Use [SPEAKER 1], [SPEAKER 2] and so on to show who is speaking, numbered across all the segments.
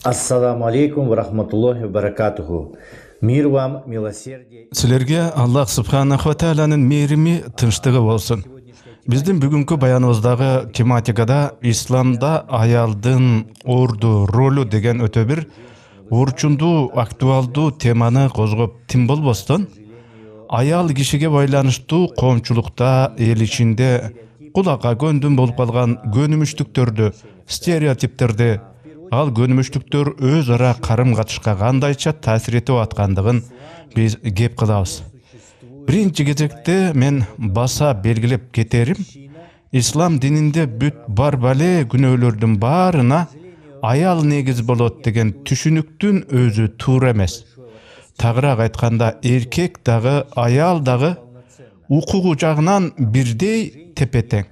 [SPEAKER 1] Ассаламу алейкум ва рахматуллахи ва баракатуху. Мир вам, милосердие.
[SPEAKER 2] Силерге Аллах Субханаху ва Тааlanın мейрими, тынчтыгы болсын. Биздин бүгүнкү баяныбыздагы тематикада исламда аялдын орду, ролу деген өтө бир урчундуу, актуалдуу теманы козгоп тим болбостон, аял кишиге байланыштуу коомчулукта, эл ичинде кулакка көндүм болуп калган көнүмүштүктөрдү, стереотиптерди, ал көнүмүштүктөр өз ара карым-катышка кандайча таасир этип аткандыгын биз кеп кылабыз. Биринчи кезекте мен баса белгилеп кетерим, ислам дининде бүт бар бале күнөөлөрдүн баарына аял негиз болот деген түшүнүктүн өзү туура эмес. Тагыраак айтканда, эркек дагы, аял дагы укугу жагынан бирдей тепе-тең.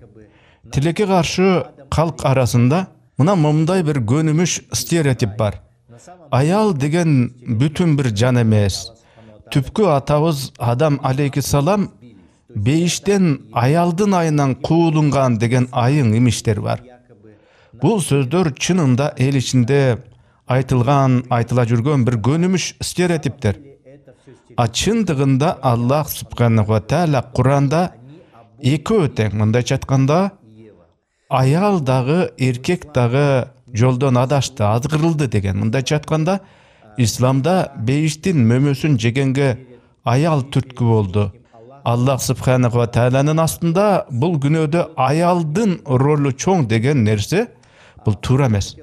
[SPEAKER 2] Тилекке каршы калк арасында мындай бир көнүмүш стереотип бар. Аял деген бүтүн бир жан эмес. Түпкү атабыз Адам алейхиссалам бейиштен аялдын айынан куулунган деген айың имиштер бар. Бул сөздөр чынында эл ичинде айтыла жүргөн бир көнүмүш стереотиптер. А чындыгында Аллах Субханаху ва Таала Куранда экөө тең, мындайча айтканда, аял дагы, эркек дагы жолдон адашты, азгырылды деген. Мындайча айтканда, исламда бейиштин мөмөсүн жегенге аял түрткү болду. Аллах Субханаху ва Тааланын астында бул күнөөдө аялдын ролу чоң деген нерсе бул туура эмес.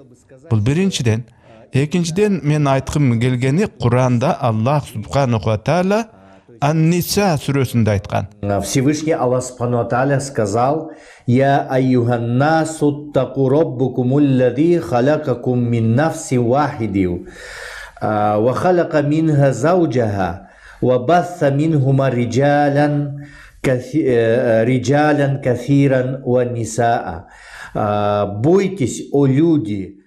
[SPEAKER 2] Бул биринчиден. Экинчиден мен айткым келгени, Куранда Аллах Субханаху ва Таала Ан-Ниса сүрөсүндө айткан.
[SPEAKER 1] Всевышний Аллах Субхану ва Тааля сказал: «Я айюханнасу аттаку раббукум аллади халакакум мин нафси вахиди ва халака минха зауджаха ва басса минхума риджалан кафиран ва нисаа». Бойтесь, о люди!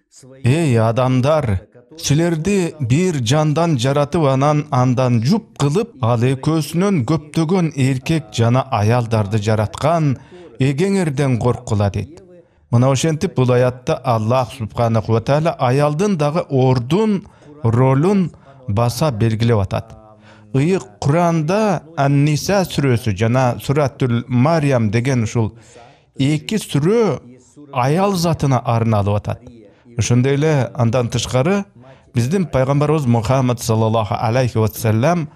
[SPEAKER 2] Эй адамдар, силерди бир жандан жаратып андан жуп кылып, ал экөөсүнөн көптөгөн эркек жана аялдарды жараткан эгеңерден корккула дейт. Мына ошентип бул аятта Аллах Субханаху ва Таала аялдын дагы ордун, ролун баса белгилеп атат. Ыйык Куранда Ан-Ниса сүрөсү жана Суратул Мариям деген ушул эки сүрө аял затына арналып атат. Ошондой эле андан тышкары биздин пайгамбарыбыз Мухаммад саллаллаху алейхи ва саллям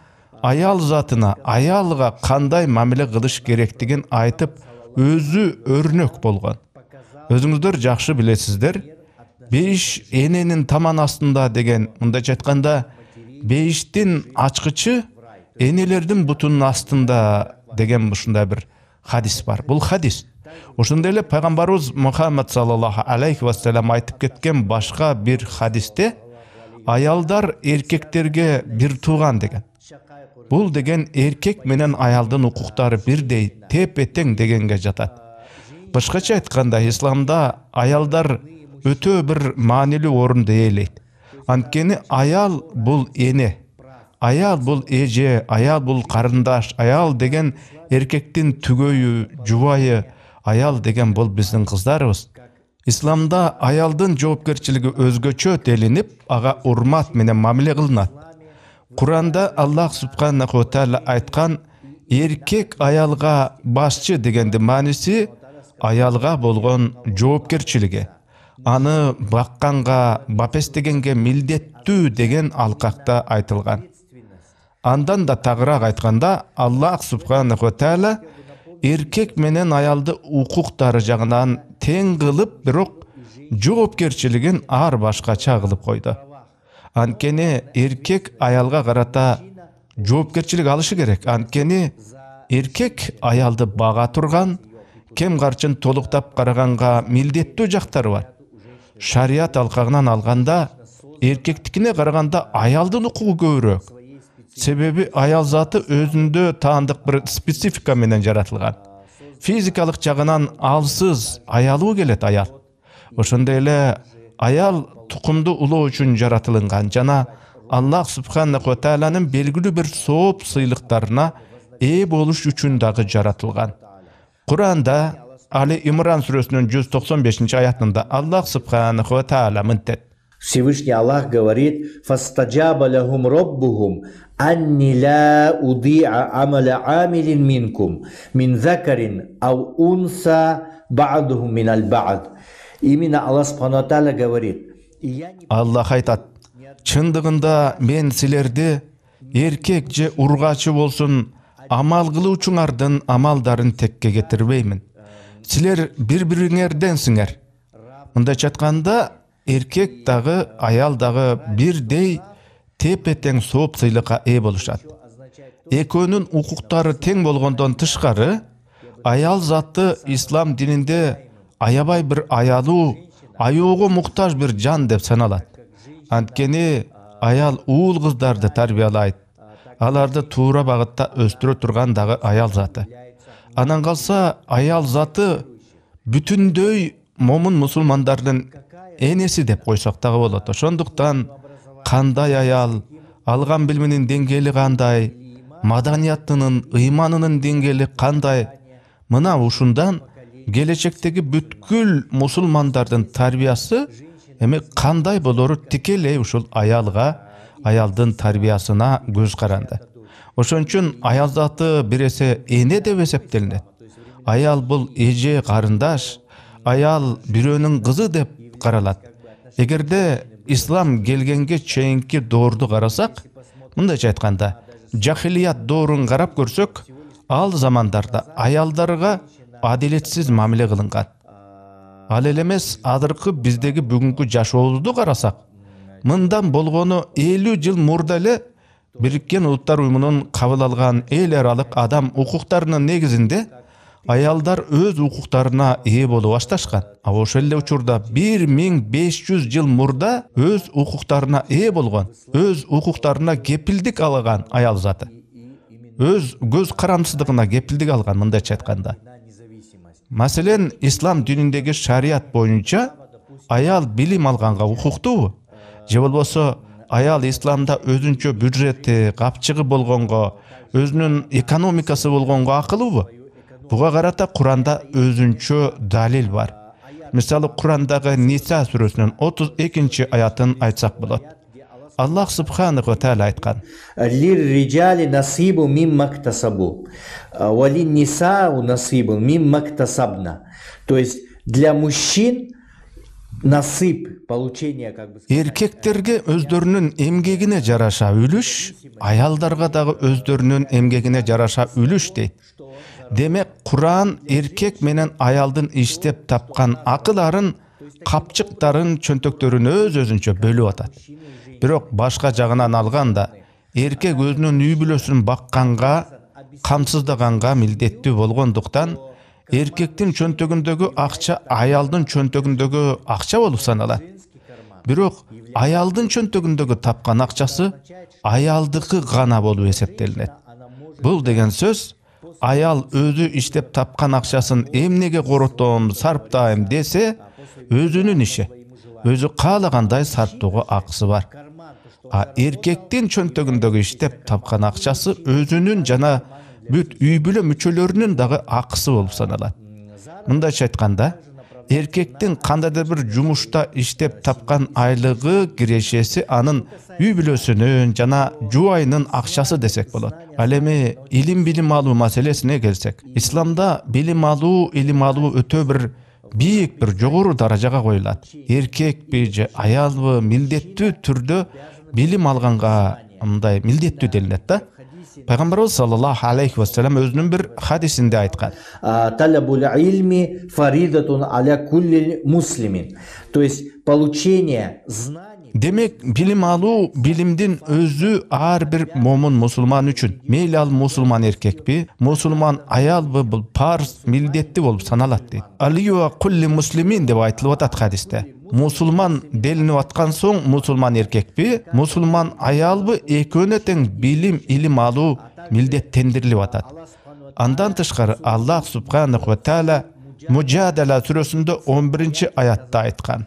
[SPEAKER 2] аял затына, аялга кандай мамиле кылыш керектигин айтып, өзү өрнөк болгон. Өзүңүздөр жакшы билесиздер, бейиш эненин таман астында деген, мындайча айтканда, бейиштин ачкычы энелердин бутунун астында деген ушундай бир хадис бар. Бул хадис. Ошондой эле пайгамбарыбыз Мухаммад саллаллаху алейхи ва саллям айтып кеткен башка бир хадисте аялдар эркектерге бир тууган деген. Бул деген эркек менен аялдын укуктары бирдей, тепе-тең дегенге жатат. Башкача айтканда, исламда аялдар өтө бир маанилүү орунду ээлейт. Анткени аял бул эне, аял бул эже, аял бул карындаш, аял деген эркектин түгөйү, жубайы, аял деген бул биздин кыздарыбыз. Исламда аялдын жоопкерчилиги өзгөчө делинип, ага урмат менен мамиле кылынат. Куранда Аллах Субханаху ва Таала айткан, эркек аялга башчы дегендин мааниси аялга болгон жоопкерчилиги. Аны бакканга, бапестегенге милдеттүү деген алкакта айтылган. Андан да тагыраак айтканда, Аллах Субханаху ва Таала эркек менен аялды укуктары жагынан тең кылып, бирок жоопкерчилигин ар башкача кылып койду. Анткени эркек аялга карата жоопкерчилик алышы керек. Анткени эркек аялды бага турган, кем карчын толуктап караганга милдеттүү жактары бар. Шарият алкагынан алганда, эркектикине караганда аялдын укугу көбүрөөк. Себеби аял заты өзүндө таандык бир специфика менен жаратылган. Физикалык жагынан алсыз аялуу келет аял. Ошондой эле аял тукумду улоо үчүн жаратылган жана Allah subhanahu wa ta'ala'nın belgili bir soğuk sıylıklarına boluş üçün dağı jaratılgan. Kur'an'da Ali İmran suresinin 195. ayatında Allah subhanahu wa ta'ala mıntet.
[SPEAKER 1] Всевышний Аллах говорит: «Фастаджаба лахум раббухум анни ла уди'a амала амилин минкум мин закарин ау унса ба'духум минал ба'д». Именно Аллах Субхану Тааля говорит:
[SPEAKER 2] Allah айтат: "Чындыгында мен силерди эркек же ургачы болсун амал кылуучуңардын амалдарын текке кетирбеймин. Силер бири-бириңерденсиңер." Мындайча айтканда, эркек дагы, аял дагы бирдей тепе-тең сооп сыйлыкка болушат. Экөөнүн укуктары тең болгондон тышкары, аял заты ислам дининде аябай бир аялуу, аяого муктаж бир жан деп саналат. Анткени аял уул кыздарды тарбиялайт. Аларды туура багытта өстүрө турган дагы аял заты. Анан калса, аял заты бүтүндөй момун мусулмандардын энеси деп койсок дагы болот. Ошондуктан кандай аял, алган билиминин деңгээли кандай, маданиятынын, ыйманынын деңгээли кандай, мына ушундан келечектеги бүткүл мусулмандардын тарбиясы эми кандай болору тикелей ушул аялга, аялдын тарбиясына көз каранды. Ошон үчүн аял заты биресе эне деп эсептелинет. Аял бул эже, карындаш, аял бирөөнүн кызы деп каралат. Эгерде ислам келгенге чейинки доорду карасак, мындайча айтканда, жахилият доорун карап көрсөк, ал замандарда аялдарга адилетсиз мамиле кылынган. Ал эле эмес, азыркы биздеги бүгүнкү жашообузду карасак, мындан болгону 50 жыл мурда эле Бириккен Улуттар Уюмунун кабыл алган эл аралык адам укуктарынын негизинде аялдар өз укуктарына болуп башташкан. Ошол эле учурда 1500 жыл мурда өз укуктарына болгон, өз укуктарына кепилдик алган аял заты. Өз көз карандысыздыгына кепилдик алган, мындайча айтканда. Маселен, ислам диніндегі шариат боюнча аял билим алганга укуктуубу? Же болбосо аял исламда өзүнчө бюджети, капчыгы болгонго, өзүнүн экономикасы болгонго акылуубу? Буга карата Куранда өзүнчө далил бар. Мисалы, Курандагы Ниса сүрөсүнүн 32 аятын айтсак болот. Аллах субханаху ва тааля айткан:
[SPEAKER 1] «Лир-риджали насибу мимма ктасабу, ва лин-нисау насибу мимма ктасабна». То есть для мужчин насып, получение как бы...
[SPEAKER 2] Эркектерге өздөрүнүн эмгегине жараша үлүш, аялдарга дагы өздөрүнүн эмгегине жараша үлүш дейт. Демек, Куран эркек менен аялдын иштеп тапкан акыларын, капчыктарын, чөнтөктөрүн өз-өзүнчө бөлүп атат. Бирок башка жагынан алганда, эркек өзүнүн үй бүлөсүн бакканга, камсыздаганга милдеттүү болгондуктан, эркектин чөнтөгүндөгү акча аялдын чөнтөгүндөгү акча болуп саналат. Бирок аялдын чөнтөгүндөгү тапкан акчасы аялдыкы гана болуп эсептелинет. Бул деген сөз, аял өзү иштеп тапкан акчасын эмнеге коротом, сарптайм десе, өзүнүн иши. Өзү каалагандай сарптоого акысы бар. А эркектин чөнтөгүндөгү иштеп тапкан акчасы өзүнүн жана бүт үй бүлө мүчөлөрүнүн дагы акысы болуп саналат. Мындайча айтканда, эркектин кандайдыр бир жумушта иштеп тапкан айлыгы, кирешеси анын үй бүлөсүнүн жана жубайынын акчасы десек болот. Ал эми илим алуу маселесине келсек, исламда илим алуу өтө бир бийик бир жогору даражага коюлат. Эркекпи же аялбы милдеттүү түрдө билим алганга мындай милдеттүү делинет да. Пайгамбарыбыз саллаллаху алейхи ва саллям өзүнүн бир хадисинде айткан:
[SPEAKER 1] «Талабул илми фаридатун аля кулли муслимин». То есть получение знаний.
[SPEAKER 2] Демек, билим алуу билимдин өзү ар бир момун мусулман үчүн, мейли ал мусулман эркекпи, мусулман аялбы, бул парз, милдеттүү болуп саналат дейт. Алия кулли муслимин деп айтылып атат хадисте. Мусулман делинип аткан соң, мусулман эркекпи, мусулман аялбы, экөөнө тең илим алуу милдеттендирилип атат. Андан тышкары Аллах субханаху ва тааля Mücadele сүрөсүндө 11-ayatта айткан.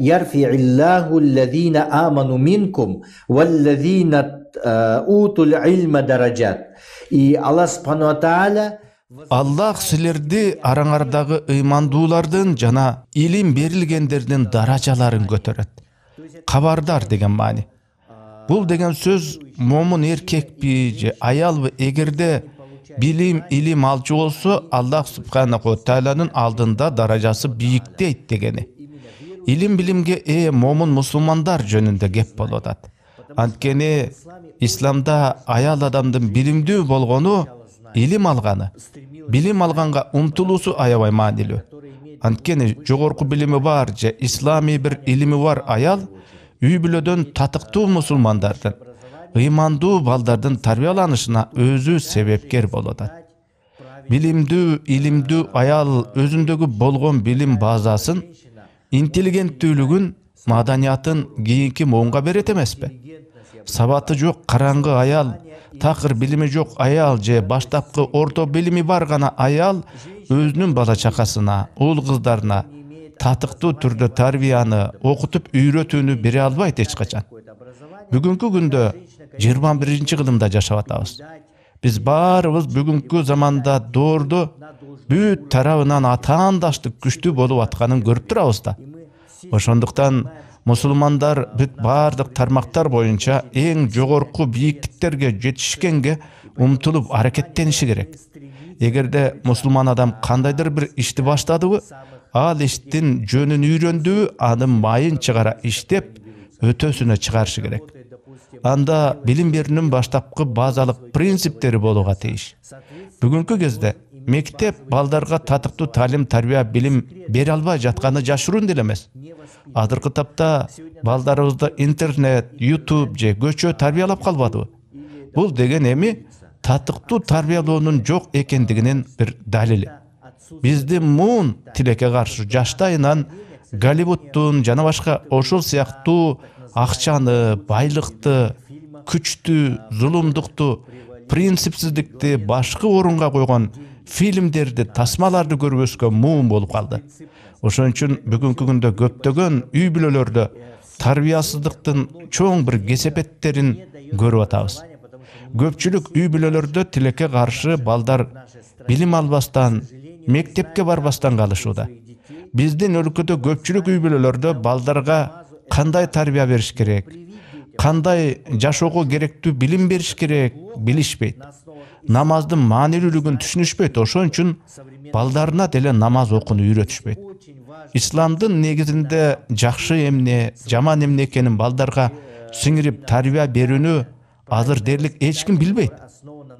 [SPEAKER 1] Yarfi'illahu allazina amanu minkum wallazina utul ilma darajat. Allah subhanahu wa ta'ala
[SPEAKER 2] Аллах силерди араңардагы ыймандуулардын жана илим берилгендердин даражаларын көтөрөт. Кабардар деген маани. Бул деген сөз момун эркекпи же аялбы эгерде илим алчу болсо, Аллах субханаху тааланын алдында даражасы бийиктейт дегени. Билимге момун мусулмандар жөнүндө кеп болуп атат. Анткени исламда аял адамдын билимдүү болгону илим алганы. Билим алганга умтулуусу аябай маанилүү. Анткени жогорку билими бар же исламий бир илими бар аял үй бүлөдөн татыктуу мусулмандардын, ыймандуу балдардын тарбияланышына өзү себепкер болот. Билимдүү, илимдүү аял өзүндөгү болгон билим базасын, интеллигенттүүлүгүн, маданиятын кийинки моунга берет эмеспи? Сабаты жок караңгы аял, такыр билими жок аял же баштапкы орто билими бар гана аял өзүнүн бала чакасына, уул кыздарына татыктуу түрдө тарбияны, окутуп үйрөтүүнү бере албайт эч качан. Бүгүнкү күндө 21-кылымда жашап атабыз. Биз баарыбыз бүгүнкү заманда доордо бүт тарабынан атаандаштык күчтүү болуп атканын көрүп турабыз да. Ошондуктан мусулмандар бүт баардык тармактар боюнча эң жогорку бийиктиктерге жетишкенге умтулуп аракеттениши керек. Эгерде мусулман адам кандайдыр бир ишти баштадыбы, ал иштин жөнүн үйрөндүбү, анын майын чыгара иштеп, өтөсүнө чыгарышы керек. Анда билим берүүнүн баштапкы базалык принциптери болууга тийиш. Бүгүнкү кезде мектеп балдарга татыктуу талим, тарбия, билим бере албай жатканы жашыруун деле эмес. Азыркы тапта балдарыбызды интернет, YouTube же көчө тарбиялап калбадыбы? Бул деген эми татыктуу тарбиялоонун жок экендигинин бир далили. Биздин муун тилекке каршы жаштайынан Голливудтун жана башка ошол сыяктуу акчаны, байлыкты, күчтү, зулумдукту, принципсиздикти башкы орунга койгон фильмдерди, тасмаларды көрүп өскөн муун болуп калды. Ошон үчүн бүгүнкү күндө көптөгөн үй бүлөлөрдө тарбиясыздыктын чоң бир кесепеттерин көрүп атабыз. Көпчүлүк үй бүлөлөрдө тилекке каршы балдар билим албастан, мектепке барбастан калышууда. Биздин өлкөдө көпчүлүк үй бүлөлөрдө балдарга кандай тарбия бериш керек, кандай жашоого керектүү билим бериш керек билишпейт. Намаздын маанилүүлүгүн түшүнүшпөйт. Ошон үчүн балдарына деле намаз окууну үйрөтүшпөйт. Исламдын негизинде жакшы эмне, жаман эмне экенин балдарга сиңирип тарбия берүүнү азыр дерлик эч ким билбейт.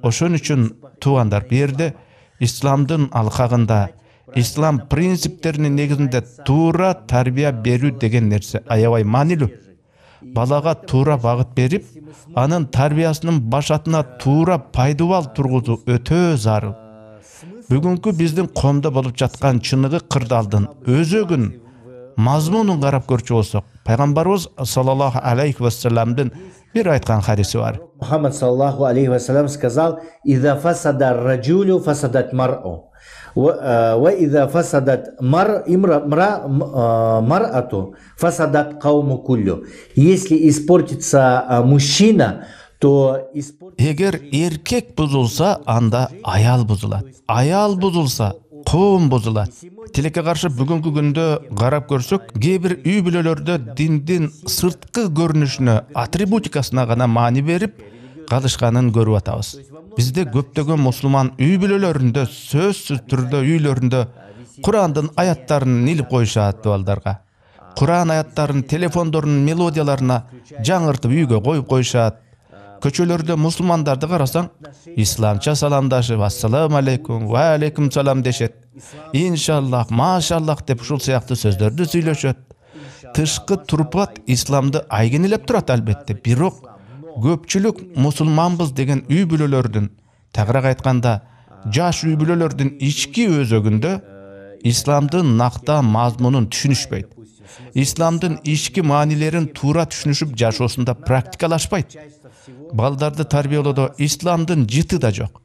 [SPEAKER 2] Ошон үчүн туугандар, бу жерде исламдын алкагында, ислам принциптеринин негизинде туура тарбия берүү деген нерсе аябай маанилүү. Балага туура багыт берип, анын тарбиясынын башатына туура пайдубал тургузуу өтө зарыл. Бүгүнкү биздин коомдо болуп жаткан чыныгы кырдаалдын өзөгүн, мазмунун карап көрчү болсок, пайгамбарыбыз саллаллаху алейхи вассаламдын bir aytkan hadisi var.
[SPEAKER 1] Muhammed sallallahu aleyhi ve sellem сказал: "İza fasada ar-raculu fasadat mar'u ve iza fasadat mar'atu fasadat qawmu kullu." Если испортится мужчина, то
[SPEAKER 2] Эгер эркек бузулса, анда аял бузулат. Аял бузулса, коом бузулат. Тилекке каршы бүгүнкү күндө карап көрсөк, кээ бир үй бүлөлөрдө диндин сырткы көрүнүшүнө, атрибутикасына гана маани берип калышканын көрүп атабыз. Бизде көптөгөн мусулман үй бүлөлөрүндө, сөзсүз түрдө үйлөрүндө Курандын аяттарын илип коюшат балдарга. Куран аяттарын телефондорунун мелодияларына жаңыртып үйгө коюп коюшат. Көчөлөрдө мусулмандарды карасаң, исламча саламдашып, ассаламу алейкум, ва алейкум салам дешет. Иншаллах, машаллах деп ушул сыяктуу сөздөрдү сүйлөшөт. Тышкы турпат исламды айгинелеп турат албетте. Бирок көпчүлүк мусулманбыз деген үй бүлөлөрдүн, тагыраак айтканда, жаш үй бүлөлөрдүн ички өзөгүндө исламдын накта мазмунун түшүнүшпөйт. Исламдын ички маанилерин туура түшүнүшүп жашоосунда практикалашпайт. Балдарды тарбиялоодо исламдын жыты да жок.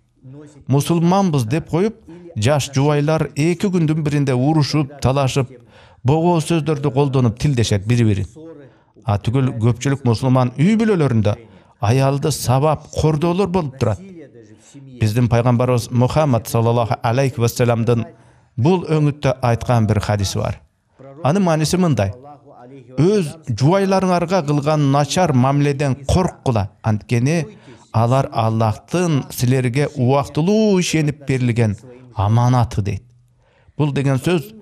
[SPEAKER 2] Мусулманбыз деп коюп, жаш жубайлар 2 күндүн биринде урушуп, талашып, богоо сөздөрдү колдонуп тилдешет бири-бирин. Түгүл көпчүлүк мусулман үй бүлөлөрүндө аялды сабап, кордоолор болуп турат. Биздин пайгамбарыбыз Мухаммад саллаллаху алейхи ва салламдын бул өңүттө айткан бир хадиси бар. Анын мааниси мындай: өз жубайларыңарга кылган начар мамиледен корккула, анткени алар Аллахтын силерге убактылуу ишенип берилген аманаты дейт. Бул деген сөз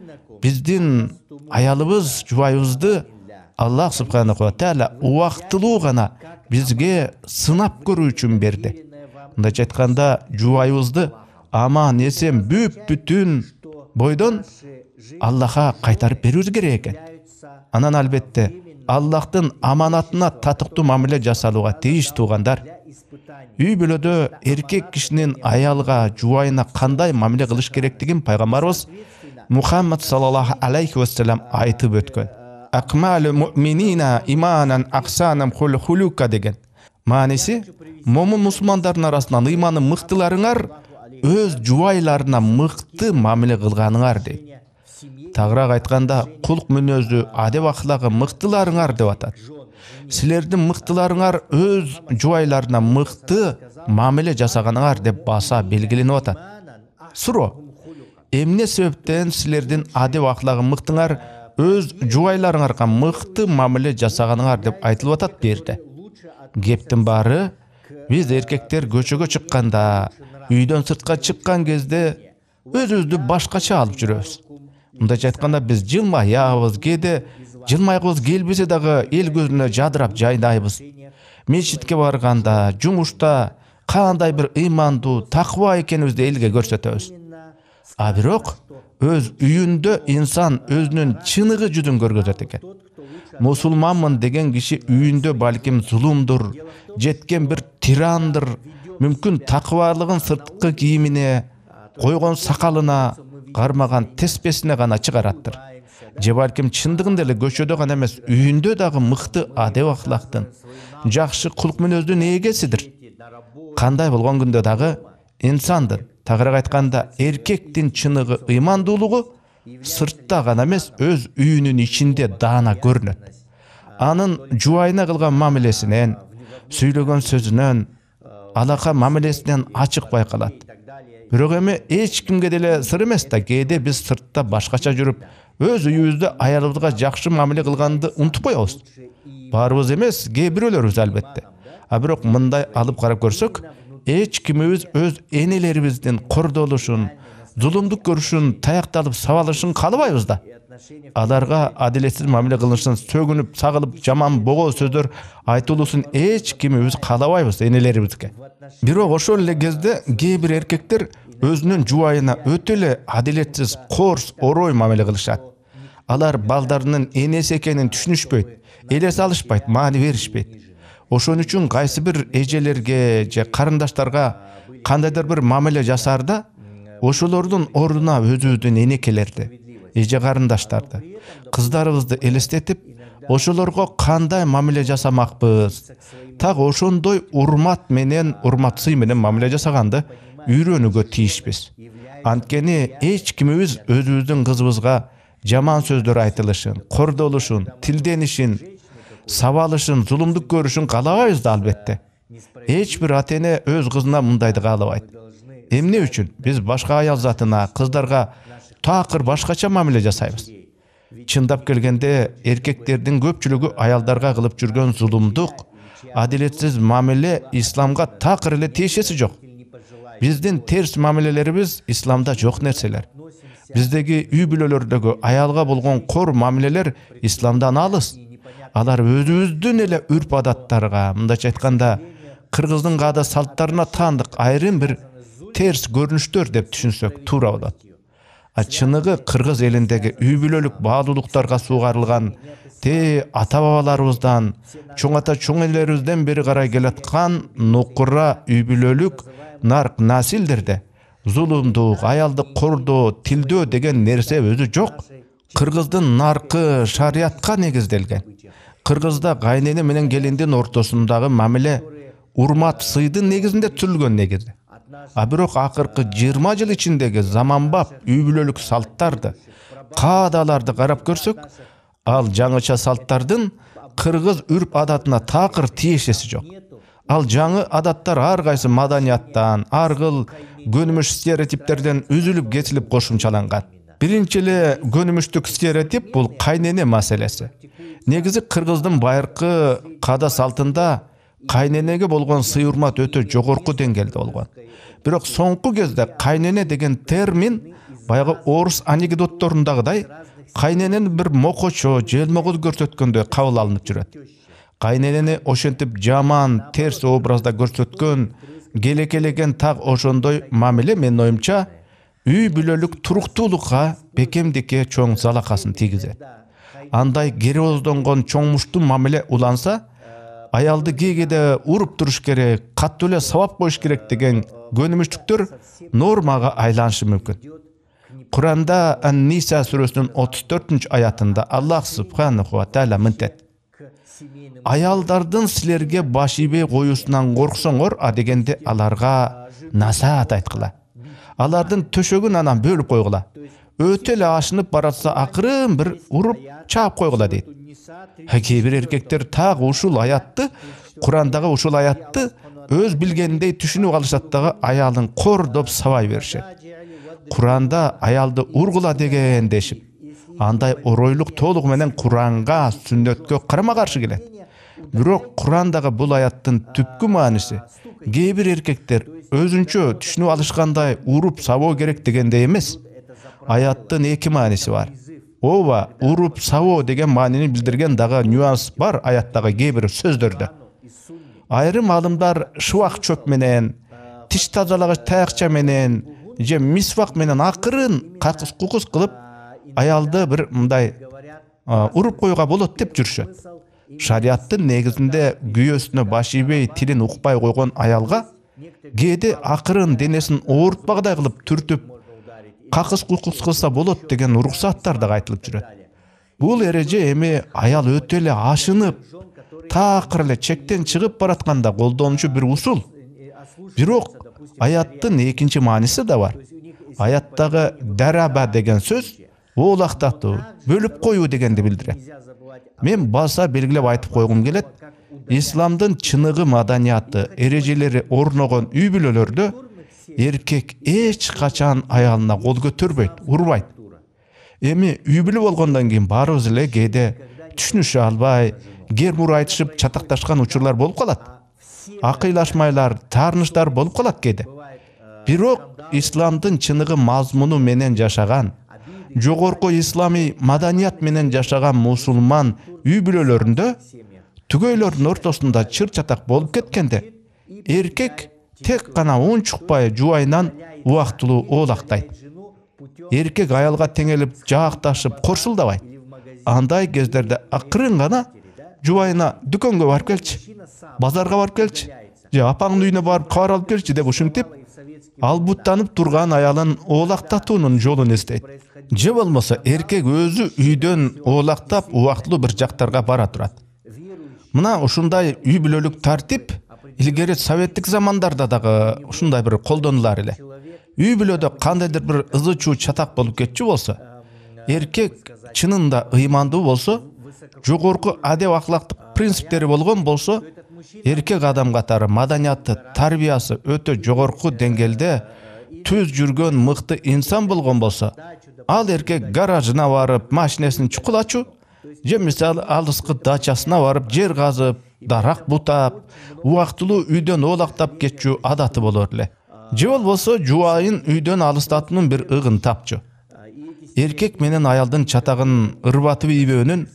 [SPEAKER 2] биздин аялыбыз, жубайыбызды Аллах субханаху ва тааля убактылуу гана бизге сынап көрүү үчүн берди. Мындайча айтканда, жубайыбызды аман эсен бүтүн бойдон Аллахка кайтарып берүүбүз керек экен. Анан албетте Аллахтын аманатына татыктуу мамиле жасалууга тийиш туугандар. Үй бүлөдө эркек кишинин аялга, жубайына кандай мамиле кылыш керектигин пайгамбарыбыз Мухаммад саллаллаху алейхи ва саллям айтып өткөн. Акмалу муъминина иманан ахсанам хулука деген. Мааниси, момун мусулмандардын арасынан ыйманы мыктыларыңар өз жубайларына мыкты мамиле кылганыңар дейт. Тагыраак айтканда, кулк мүнөзү, адеп аклагы мыктыларыңар деп атат. Силердин мыктыларыңар өз жубайларына мыкты мамиле жасаганыңар деп баса белгиленип атат. Суроо: эмне себептен силердин адеп аклагы мыктыңар өз жубайларыңарга мыкты мамиле жасаганыңар деп айтылып атат берде? Кептин баары, биз эркектер көчөгө чыкканда, үйдөн сыртка чыккан кезде өзүбүздү башкача алып жүрөбүз. Мындайча айтканда, биз жылмаябыз, кээде жылмайгыбыз келбесе дагы эл көзүнө жадырап жайнайбыз. Мечитке барганда, жумушта кандай бир ыймандуу, таква экенибизди элге көрсөтөбүз. А бирок өз үйүндө инсан өзүнүн чыныгы жүзүн көргөзөт экен. Мусулманмын деген киши үйүндө балким зулумдур, жеткен бир тирандыр, мүмкүн таквалыгын сырткы кийимине, койгон сакалына, кармаган теспесине гана чыгараттыр. Же балким чындыгында эле көчөдө гана эмес, үйүндө дагы мыкты адеп акылактын, жакшы кулк мүнөздүн ээлесидир. Кандай болгон күндө дагы инсандын, тагыраак айтканда, эркектин чыныгы, ыймандуулугу сыртта гана эмес, өз үйүнүн ичинде даана көрүнөт. Анын жубайына кылган мамилесинен, сүйлөгөн сөзүнөн, алака мамилесинен ачык байкалат. Бирок эми эч кимге деле сыр эмес да, кээде биз сыртта башкача жүрүп, өз үйүбүздө аялыбызга жакшы мамиле кылганды унутуп коебуз. Баарыбыз эмес, кээ бирөөлөрүбүз албетте. А бирок мындай алып карап көрсөк, эч кимибиз өз энелерибиздин кордолушун, зулумдук көрүшүн, таякталып сабалышын каалабайбыз да. Аларга адилетсиз мамиле кылышын, сөгүнүп, сагылып, жаман богоо сөздөр айтылуусун эч кимибиз каалабайбыз энелерибизге. Бирок ошол эле кезде кээ бир эркектер өзүнүн жубайына өтө эле адилетсиз, корс, орой мамиле кылышат. Алар балдарынын энеси экенин түшүнүшпөйт, элес алышпайт, маани беришпейт. Ошон үчүн кайсы бир эжелерге же карындаштарга кандайдыр бир мамиле жасаарда, ошолордун ордуна өзүбүздүн энекелерди, эже карындаштарды, кыздарыбызды элестетип, ошолорго кандай мамиле жасамакпыз, так ошондой урмат менен, урматсый менен мамиле жасаганды үйрөнүүгө тийишпиз. Анткени эч кимибиз өзүбүздүн кызыбызга жаман сөздөр айтылышын, кордолушун, тилденишин, сабалышын, зулумдук көрүшүн каалабайбыз да албетте. Эч бир ата-эне өз кызына мындайды каалабайт. Эмне үчүн биз башка аял затына, кыздарга такыр башкача мамиле жасайбыз? Чындап келгенде, эркектердин көпчүлүгү аялдарга кылып жүргөн зулумдук, адилетсиз мамиле исламга такыр эле тиешеси жок. Биздин терс мамилелерибиз исламда жок нерселер. Биздеги үй бүлөлөрдөгү аялга болгон кор мамилелер исламдан алыс. Алар өзүбүздүн эле үрп адаттарга, мындайча айтканда, кыргыздын каада салттарына таандык айрым бир терс көрүнүштөр деп түшүнсөк туура болот. Чыныгы кыргыз элиндеги үй бүлөлүк баалуулуктарга сугарылган ата-бабаларыбыздан, чоң ата чоң энелерибизден бери карай келаткан нукура үй бүлөлүк нарк насилдерде зулумдук, аялды кордоо, тилдөө деген нерсе өзү жок. Кыргыздын наркы шариятка негизделген. Кыргызда кайнене менен келиндин ортосундагы мамиле урмат, сыйдын негизинде түзүлгөн негизи. бирок акыркы 20 жыл ичиндеги заманбап үй бүлөлүк салттарды, каадаларды карап көрсөк, ал жаңыча салттардын кыргыз үрп адатына такыр тиешеси жок. Ал жаңы адаттар ар кайсы маданияттан, ар кыл көнүмүш стереотиптерден үзүлүп кетилип кошумчаланган. Биринчи эле көнүмүштүк стереотип бул кайнене маселеси. Негизи кыргыздын байыркы када салтында кайненеге болгон сый-урмат өтө жогорку деңгээлде болгон. Бирок соңку кезде кайнене деген термин баягы орус анекдотторундагыдай кайненени бир мокочо, желмогуз көрсөткөндөй кабыл алынып жүрөт. Кайненени ошентип жаман, терс образда көрсөткөн, келекелеген так ошондой мамиле менин оюмча үй бүлөлүк туруктуулукка, бекемдикке чоң залакасын тийгизет. Андай керооздонгон чоңмуштуу мамиле уланса, аялды кээде уруп туруш керек, каттуу эле сабап коюш керек деген көнүмүштүктөр нормага айланышы мүмкүн. Куранда Ан-Ниса сүрөсүнүн 34-аятында Аллах субханаху ва тааля мынтет: аялдардын силерге баш ийбей коюусунан корксоңор, а дегенде аларга насаат айткыла. Алардын төшөгүн анан бөлүп койгула. Өтө эле ашынып баратса акырын бир уруп чаап койгула дейт. Кээ бир эркектер так ушул аятты, Курандагы ушул аятты өз билгендей түшүнүп алышат дагы аялын кордоп сабай беришет. Куранда аялды ургула деген дешип, андай оройлук толугу менен Куранга, сүннөткө карама-каршы келет. Бирок Курандагы бул аяттын түпкү мааниси кээ бир эркектер өзүнчө түшүнүп алышкандай уруп сабоо керек дегендей эмес. Аяттын эки мааниси бар. Ооба, уруп сабоо деген маанини билдирген дагы нюанс бар аяттагы кээ бир сөздөрдө. Айрым алымдар шыбак чөп менен, тиш тазалагыч таякча менен же мисвак менен акырын какыс-кукус кылып аялды бир мындай уруп коюуга болот деп жүрүшөт. Шариаттын негизинде күйөөсүнө баш ийбей, тилин укпай койгон аялга кээде акырын денесин оорутпагыдай кылып түртүп, какыс-кукус кылса болот деген уруксаттар да айтылып жүрөт. Бул эреже эми аял өтө эле ашынып, такыр эле чектен чыгып баратканда колдонуучу бир усул. Бирок аяттын экинчи мааниси да бар. Аяттагы дараба деген сөз оолактатуу, бөлүп коюу дегенди билдирет. Мен баса белгилеп айтып койгум келет. Исламдын чыныгы маданияты, эрежелери орногон үй бүлөлөрдө эркек эч качан аялына кол көтөрбөйт, урбайт. Эми үй бүлө болгондон кийин баарыбыз эле кээде түшүнүшө албай, гер-мур айтышып чатакташкан учурлар болуп калат. Акыйлашмайлар, таарыныштар болуп калат кээде. Бирок исламдын чыныгы мазмуну менен жашаган, жогорку исламий маданият менен жашаган мусулман үй бүлөлөрүндө түгөйлөрдүн ортосунда чыр-чатак болуп кеткенде, эркек тек гана унчукпай жубайынан убактылуу оолактайт. Эркек аялга теңелип, жаакташып, коршулдабайт. Андай кездерде акырын гана жубайына дүкөнгө барып келчи, базарга барып келчи, же апаңдын үйүнө барып кабар алып келчи деп ушинтип, албуттанып турган аялын оолактатуунун жолун издейт. Же болмосо эркек өзү үйдөн оолактап, убактылуу бир жактарга бара турат. Мына ушундай үй бүлөлүк тартип илгери советтик замандарда дагы ушундай бир колдонулар эле. Үй бүлөдө кандайдыр бир ызы-чуу чатак болуп кетчү болсо, эркек чынында ыймандуу болсо, жогорку адеп акылактык принциптери болгон болсо, эркек адам катары маданияты, тарбиясы өтө жогорку деңгээлде түз жүргөн мыкты инсан болгон болсо, ал эркек гаражына барып, машинесин чукулачу, же мисалы алыскы дачасына барып, жер казып, дарак бутап, убактылуу үйдөн оолактап кетчү адаты болор эле. Же болбосо жубайын үйдөн алыстатуунун бир ыгын тапчу. Эркек менен аялдын чатагын ырбатып ийбөөнүн,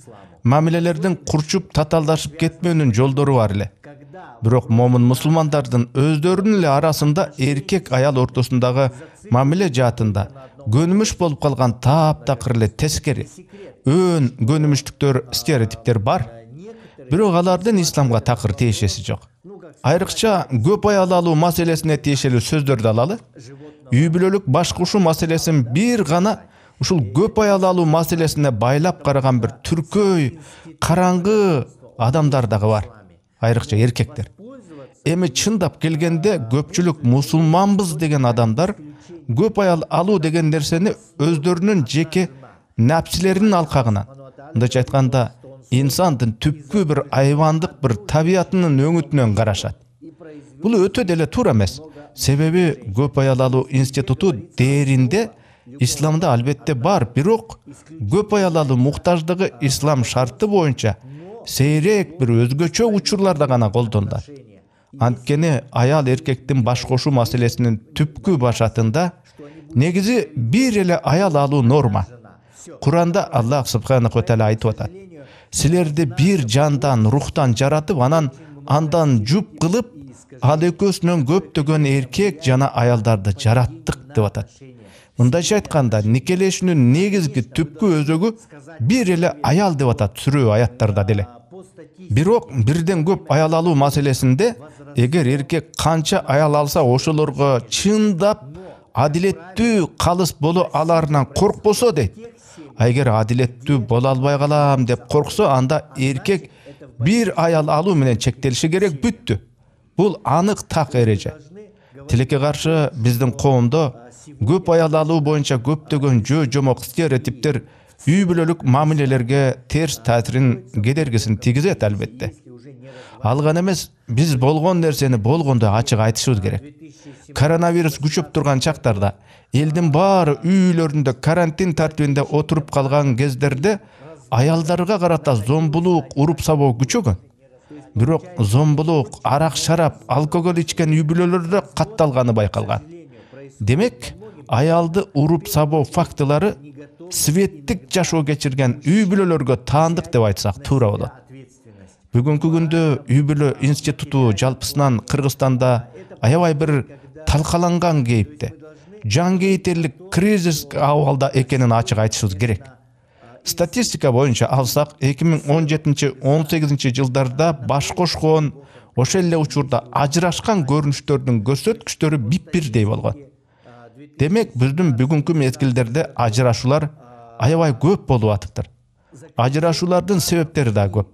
[SPEAKER 2] мамилелердин курчуп таталдашып кетмөөнүн жолдору бар эле. Бирок момун мусулмандардын өздөрүнүн эле арасында эркек аял ортосундагы мамиле жаатында көнүмүш болуп калган таптакыр эле тескери өн көнүмүштүктөр, стереотиптер бар. Бирок алардын исламга такыр тиешеси жок. Айрыкча көп аял алуу маселесине тиешелүү сөздөрдү алалы. Үй бүлөлүк башкаруу маселесин бир гана ушул көп аял алуу маселесине байлап караган бир түркөй, караңгы адамдар дагы бар. Айрыкча эркектер. эми чындап келгенде көпчүлүк мусулманбыз деген адамдар көп аял алуу деген нерсени өздөрүнүн жеке напсилеринин алкагынан, мындайча айтканда, инсандын түпкү бир айвандык бир табиятынын өңүтүнөн карашат. Бул өтө деле туура эмес. Себеби көп аял алуу институту дээринде исламда албетте бар, бирок көп аял алуу муктаждыгы ислам шарты боюнча сейрек бир өзгөчө учурларда гана колдонулат. Анткени аял эркектин баш кошуу маселесинин түпкү башатында негизи бир эле аял алуу норма. Куранда Аллах субханаху ва тааля айтып атат: "Силерди бир жандан, рухтан жаратып, андан жуп кылып, ал экөөсүнөн көптөгөн эркек жана аялдарды жараттык" деп атат. Мындайча айтканда, никелешүүнүн негизги түпкү өзөгү бир эле аял деп атат сүрө аяттарда деле. Бирок бирден көп аял алуу маселесинде эгер эркек канча аял алса ошолорго чындап адилеттүү калыс боло аларынан коркпосо дейт. Эгер адилеттүү боло албай калам деп корксо, анда эркек бир аял алуу менен чектелиши керек, бүттү. Бул анык так эреже. Тилекке каршы биздин коомдо көп аял алуу боюнча көптөгөн жомок стереотиптер үй бүлөлүк мамилелерге терс таасирин кедергисин тийгизет албетте. Ал гана эмес, биз болгон нерсени болгондой ачык айтышыбыз керек. Коронавирус күчөп турган чактарда элдин баары үйлөрүндө карантин тартибинде отуруп калган кездерде аялдарга карата зомбулук, уруп сабоо күчөгөн. Бирок зомбулук, арак шарап, алкоголь ичкен үй бүлөлөрдө катталганы байкалган. Демек, аялды уруп сабоо фактылары светтик жашоо кечирген үй бүлөлөргө таандык деп айтсак туура болот. Бүгүнкү күндө үй бүлө институту жалпысынан Кыргызстанда аябай бир талкаланган кейипте, жан кейтерлик кризис абалда экенин ачык айтышыбыз керек. Статистика боюнча алсак, 2017-18 жылдарда баш кошкон, ошол эле учурда ажырашкан көрүнүштөрдүн көрсөткүчтөрү бип-бирдей болгон. Демек, биздин бүгүнкү мезгилдерде ажырашуулар аябай көп болуп атыптыр. Ажырашуулардын себептери да көп.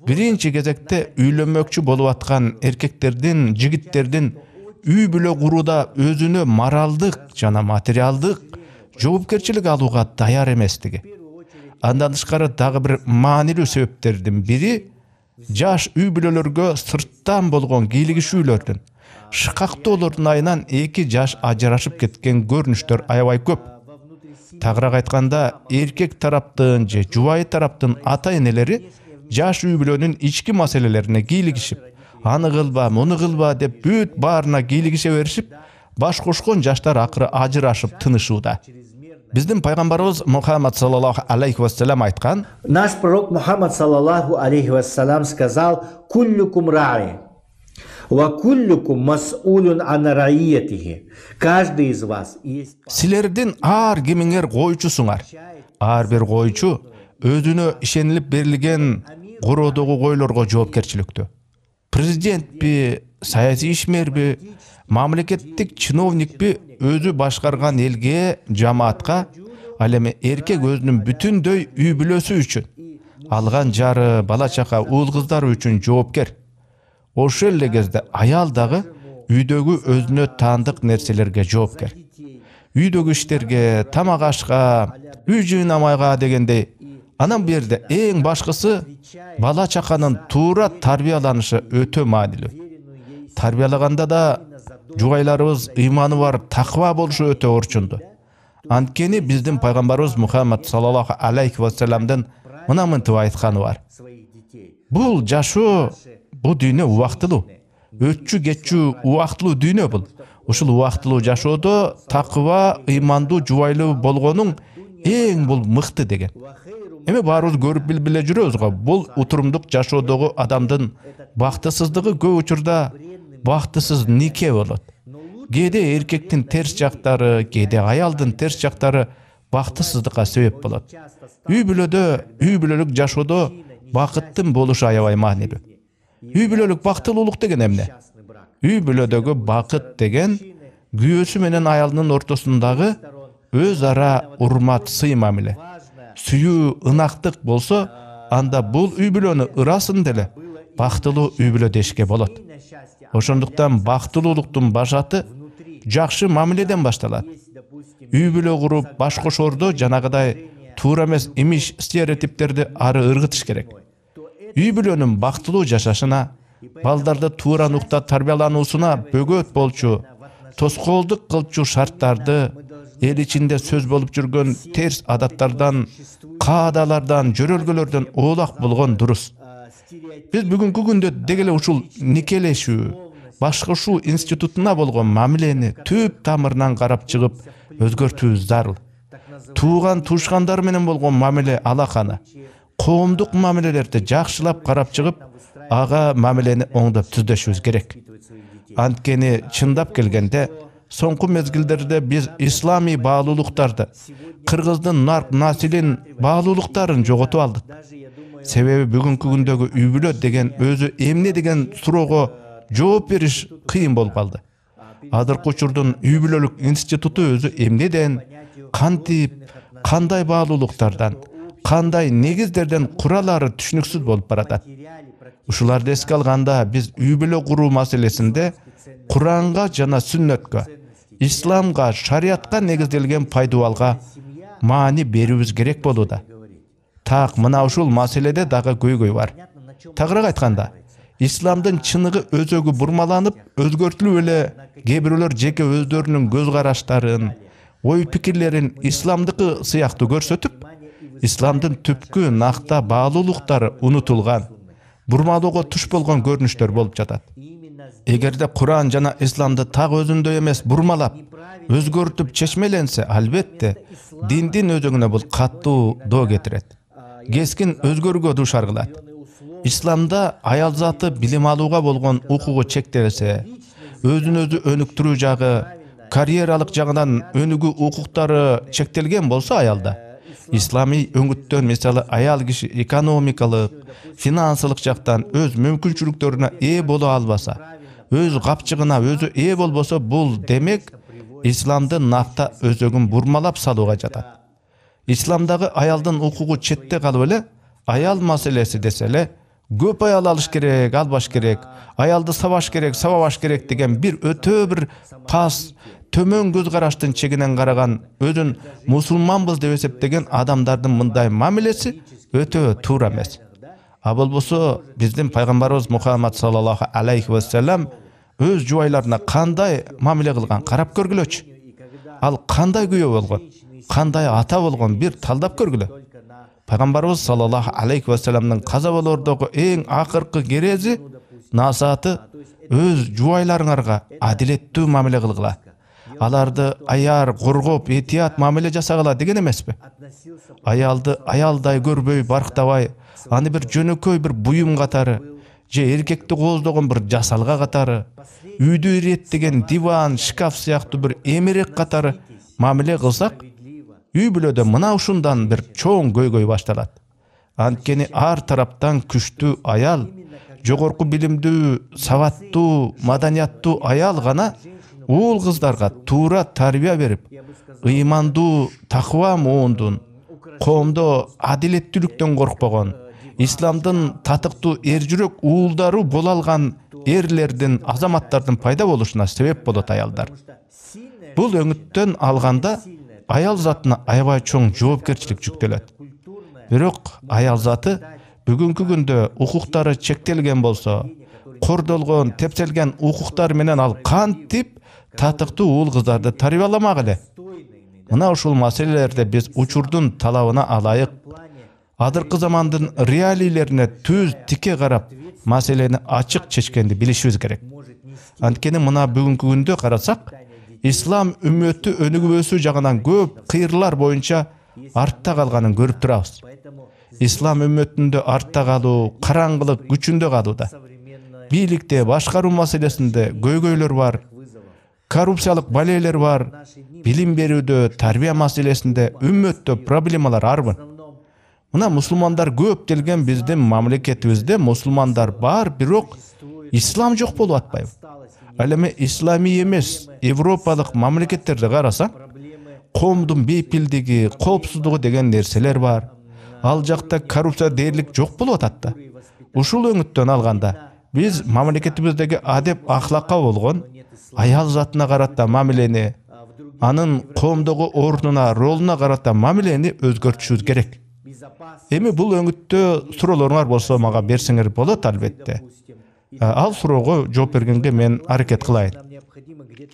[SPEAKER 2] Биринчи кезекте үйлөнмөкчү болуп аткан эркектердин, жигиттердин үй бүлө курууда өзүнө моралдык жана материалдык жоопкерчилик алууга даяр эместиги. Андан тышкары дагы бир маанилүү себептердин бири жаш үй бүлөлөргө сырттан болгон кийлигишүүлөрдүн, шыкактоолордун айынан 2 жаш ажырашып кеткен көрүнүштөр аябай көп. Тагыраак айтканда, эркек тараптын же жубайы тараптын ата-энелери жаш үй бүлөнүн ички маселелерине кийлигишип, аны кылба, муну кылба деп бүт баарына кийлигише беришип, баш кошкон жаштар акыры ажырашып тынышууда. Биздин пайгамбарыбыз Мухаммад саллаллаху алейхи вассалам айткан:
[SPEAKER 1] Наш пророк Мухаммад саллаллаху алейхи вассалам сказал: "Куллюкум раи, ва куллюкум мас'улун ан раиятихи". Каждый из вас есть.
[SPEAKER 2] Силердин ар кимиңер койчусуңар. Ар бир койчу өзүнө ишенилип берилген короодогу койлорго жоопкерчиликтүү. Президентпи, саясий ишмерби, мамлекеттик чиновникпи өзү башкарган элге, жамаатка, ал эми эркек өзүнүн бүтүндөй үй бүлөсү үчүн, алган жары, бала чака, уул кыздары үчүн жоопкер. Ошол эле кезде аял дагы үйдөгү өзүнө таандык нерселерге жоопкер. Үйдөгү иштерге, тамак ашка, үй жыйнамайга дегендей. Анан бу жерде эң башкысы бала чаканын туура тарбияланышы өтө маанилүү. Тарбиялаганда да жубайларыбыз ыйманы бар, таква болушу өтө орчунду. Анткени биздин пайгамбарыбыз Мухаммад саллаллаху алейхи вассаламдын мына мынтип айтканы бар: бул жашоо, бул дүйнө убактылуу. Өтчү кетчү убактылуу дүйнө бул. Ушул убактылуу жашоодо таква, ыймандуу, жубайлуу болгонуң эң бул мыкты деген. Эми баарыбыз көрүп билбеле жүрөбүз го. Бул утурумдук жашоодогу адамдын бактысыздыгы көп учурда бактысыз нике болот. Кээде эркектин терс жактары, кээде аялдын терс жактары бактысыздыкка себеп болот. Үй бүлөдө, үй бүлөлүк жашоодо бакыттын болушу аябай маанилүү. Үй бүлөлүк бактылуулук деген эмне? Үй бүлөдөгү бакыт деген күйөөсү менен аялдын ортосундагы өз ара урмат, сый мамиле, сүйүү, ынактык болсо, анда бул үй бүлөнү ырасын деле бактылуу үй бүлө дешке болот. Ошондуктан бактылуулуктун башаты жакшы мамиледен башталат. Үй бүлө куруп, баш кошордо жанагыдай туура эмес имиш стереотиптерди ары ыргытыш керек. Үй бүлөнүн бактылуу жашашына, балдарды туура нукта тарбиялануусуна бөгөт болчу, тоскоолдук кылчу шарттарды, эл ичинде сөз болуп жүргөн терс адаттардан, каадалардан, жөрөлгөлөрдөн оолак болгон дурус. Биз бүгүнкү күндө деги эле ушул никелешүү, баш кошуу институтуна болгон мамилени түп тамырынан карап чыгып өзгөртүүбүз зарыл. Тууган туушкандар менен болгон мамиле алаканы, коомдук мамилелерди жакшылап карап чыгып, ага мамилени оңдоп түздөшүбүз керек. Анткени чындап келгенде, соңку мезгилдерде биз исламий баалуулуктарды, кыргыздын нарк насилин баалуулуктарын жоготуп алдык. Себеби бүгүнкү күндөгү үй бүлө деген өзү эмне деген суроого жооп бериш кыйын болуп калды. Азыркы учурдун үй бүлөлүк институту өзү эмнеден, кантип, кандай баалуулуктардан, кандай негиздерден куралары түшүнүксүз болуп баратат. Ушуларды эске алганда биз үй бүлө куруу маселесинде Куранга жана сүннөткө, исламга, шариатка негизделген пайдубалга маани берүүбүз керек болууда. Так мына ушул маселеде дагы көйгөй бар. Тагыраак айтканда, исламдын чыныгы өзөгү бурмаланып, өзгөртүлүп эле кээ бирөөлөр жеке өздөрүнүн көз караштарын, ой пикирлерин исламдыкы сыяктуу көрсөтүп, исламдын түпкү накта баалуулуктары унутулган, бурмалоого туш болгон көрүнүштөр болуп жатат. Эгерде Куран жана исламды так өзүндөй эмес бурмалап, өзгөртүп чечмеленсе, албетте диндин өзөгүнө бул каттуу доо кетирет. Кескин өзгөрүүгө дуушар кылат. Исламда аял заты билим алууга болгон укугу чектелсе, өзүн өзү өнүктүрүү жагы, карьералык жагынан өнүгүү укуктары чектелген болсо аялда, исламий өңүттөн мисалы аял киши экономикалык, финансылык жактан өз мүмкүнчүлүктөрүнө ээ боло албаса, өз капчыгына өзү ээ болбосо, бул демек исламдын накта өзөгүн бурмалап салууга жатат. Исламдагы аялдын укугу четте калып эле, аял маселеси десе эле, көп аял алыш керек, албаш керек, аялды сабаш керек, сабабаш керек деген бир өтө бир пас, төмөн көз караштын чегинен караган, өзүн мусулманбыз деп эсептеген адамдардын мындай мамилеси өтө туура эмес. А болбосо биздин пайгамбарыбыз Мухаммад саллаллаху алейхи ва саллям өз жубайларына кандай мамиле кылган карап көргүлөчү. Ал кандай күйөө болгон, кандай ата болгон бир талдап көргүлө. Пайгамбарыбыз саллаллаху алейхи ва салламдын каза болордогу эң акыркы керези, насааты өз жубайларыңарга адилеттүү мамиле кылгыла. Аларды аяр, коргоп, этият мамиле жасагыла деген эмеспи? Аялды аялдай көрбөй, барктабай, аны бир жөнөкөй бир буюм катары, же эркекти кооздогон бир жасалга катары, үйдү иреттеген диван, шкаф сыяктуу бир эмерек катары мамиле кылсак, үй бүлөдө мына ушундан бир чоң көйгөй башталат. Анткени ар тараптан күчтүү аял, жогорку билимдүү, сабаттуу, маданияттуу аял гана уул кыздарга туура тарбия берип, ыймандуу, такыба муундун, коомдо адилеттүүлүктөн коркпогон, исламдын татыктуу эр жүрөк уулдары боло алган эрлердин, азаматтардын пайда болушуна себеп болот аялдар. Бул өңүттөн алганда аял затына аябай чоң жоопкерчилик жүктөлөт. Бирок аял заты бүгүнкү күндө укуктары чектелген болсо, кордолгон, тепселген укуктар менен ал кантип татыктуу уул кыздарды тарбияламак эле? Мына ушул маселелерде биз учурдун талабына алайык, азыркы замандын реалийлерине түз тике карап, маселени ачык чечкенди билишибиз керек. Анткени мына бүгүнкү күндө карасак, ислам үммөтү өнүгүп өсүү жагынан көп кыйрлар боюнча артта калганын көрүп турабыз. Ислам үммөтүндө артта калуу, караңгылык күчүндө калууда. Бийликте, башкаруу маселесинде көйгөйлөр бар, коррупциялык балейлер бар, билим берүүдө, тарбия маселесинде үммөттө проблемалар арбын. Мына мусулмандар көп делген биздин мамлекетибизде мусулмандар бар, бирок ислам жок болуп атпайбы? Ал эми исламий эмес европалык мамлекеттерди карасаң, коомдун бейпилдиги, коопсуздугу деген нерселер бар. Ал жакта коррупция дээрлик жок болуп атат да. Ушул өңүттөн алганда, Биз мамлекетибиздеги адеп ахлакка болгон аял затына карата мамилени, анын коомдогу ордуна, ролуна карата мамилени өзгөртүшүбүз керек. Эми бул өңүттө суроолоруңар болсо мага берсеңер болот албетте. Ал суроого жооп бергенге мен аракет кылайын.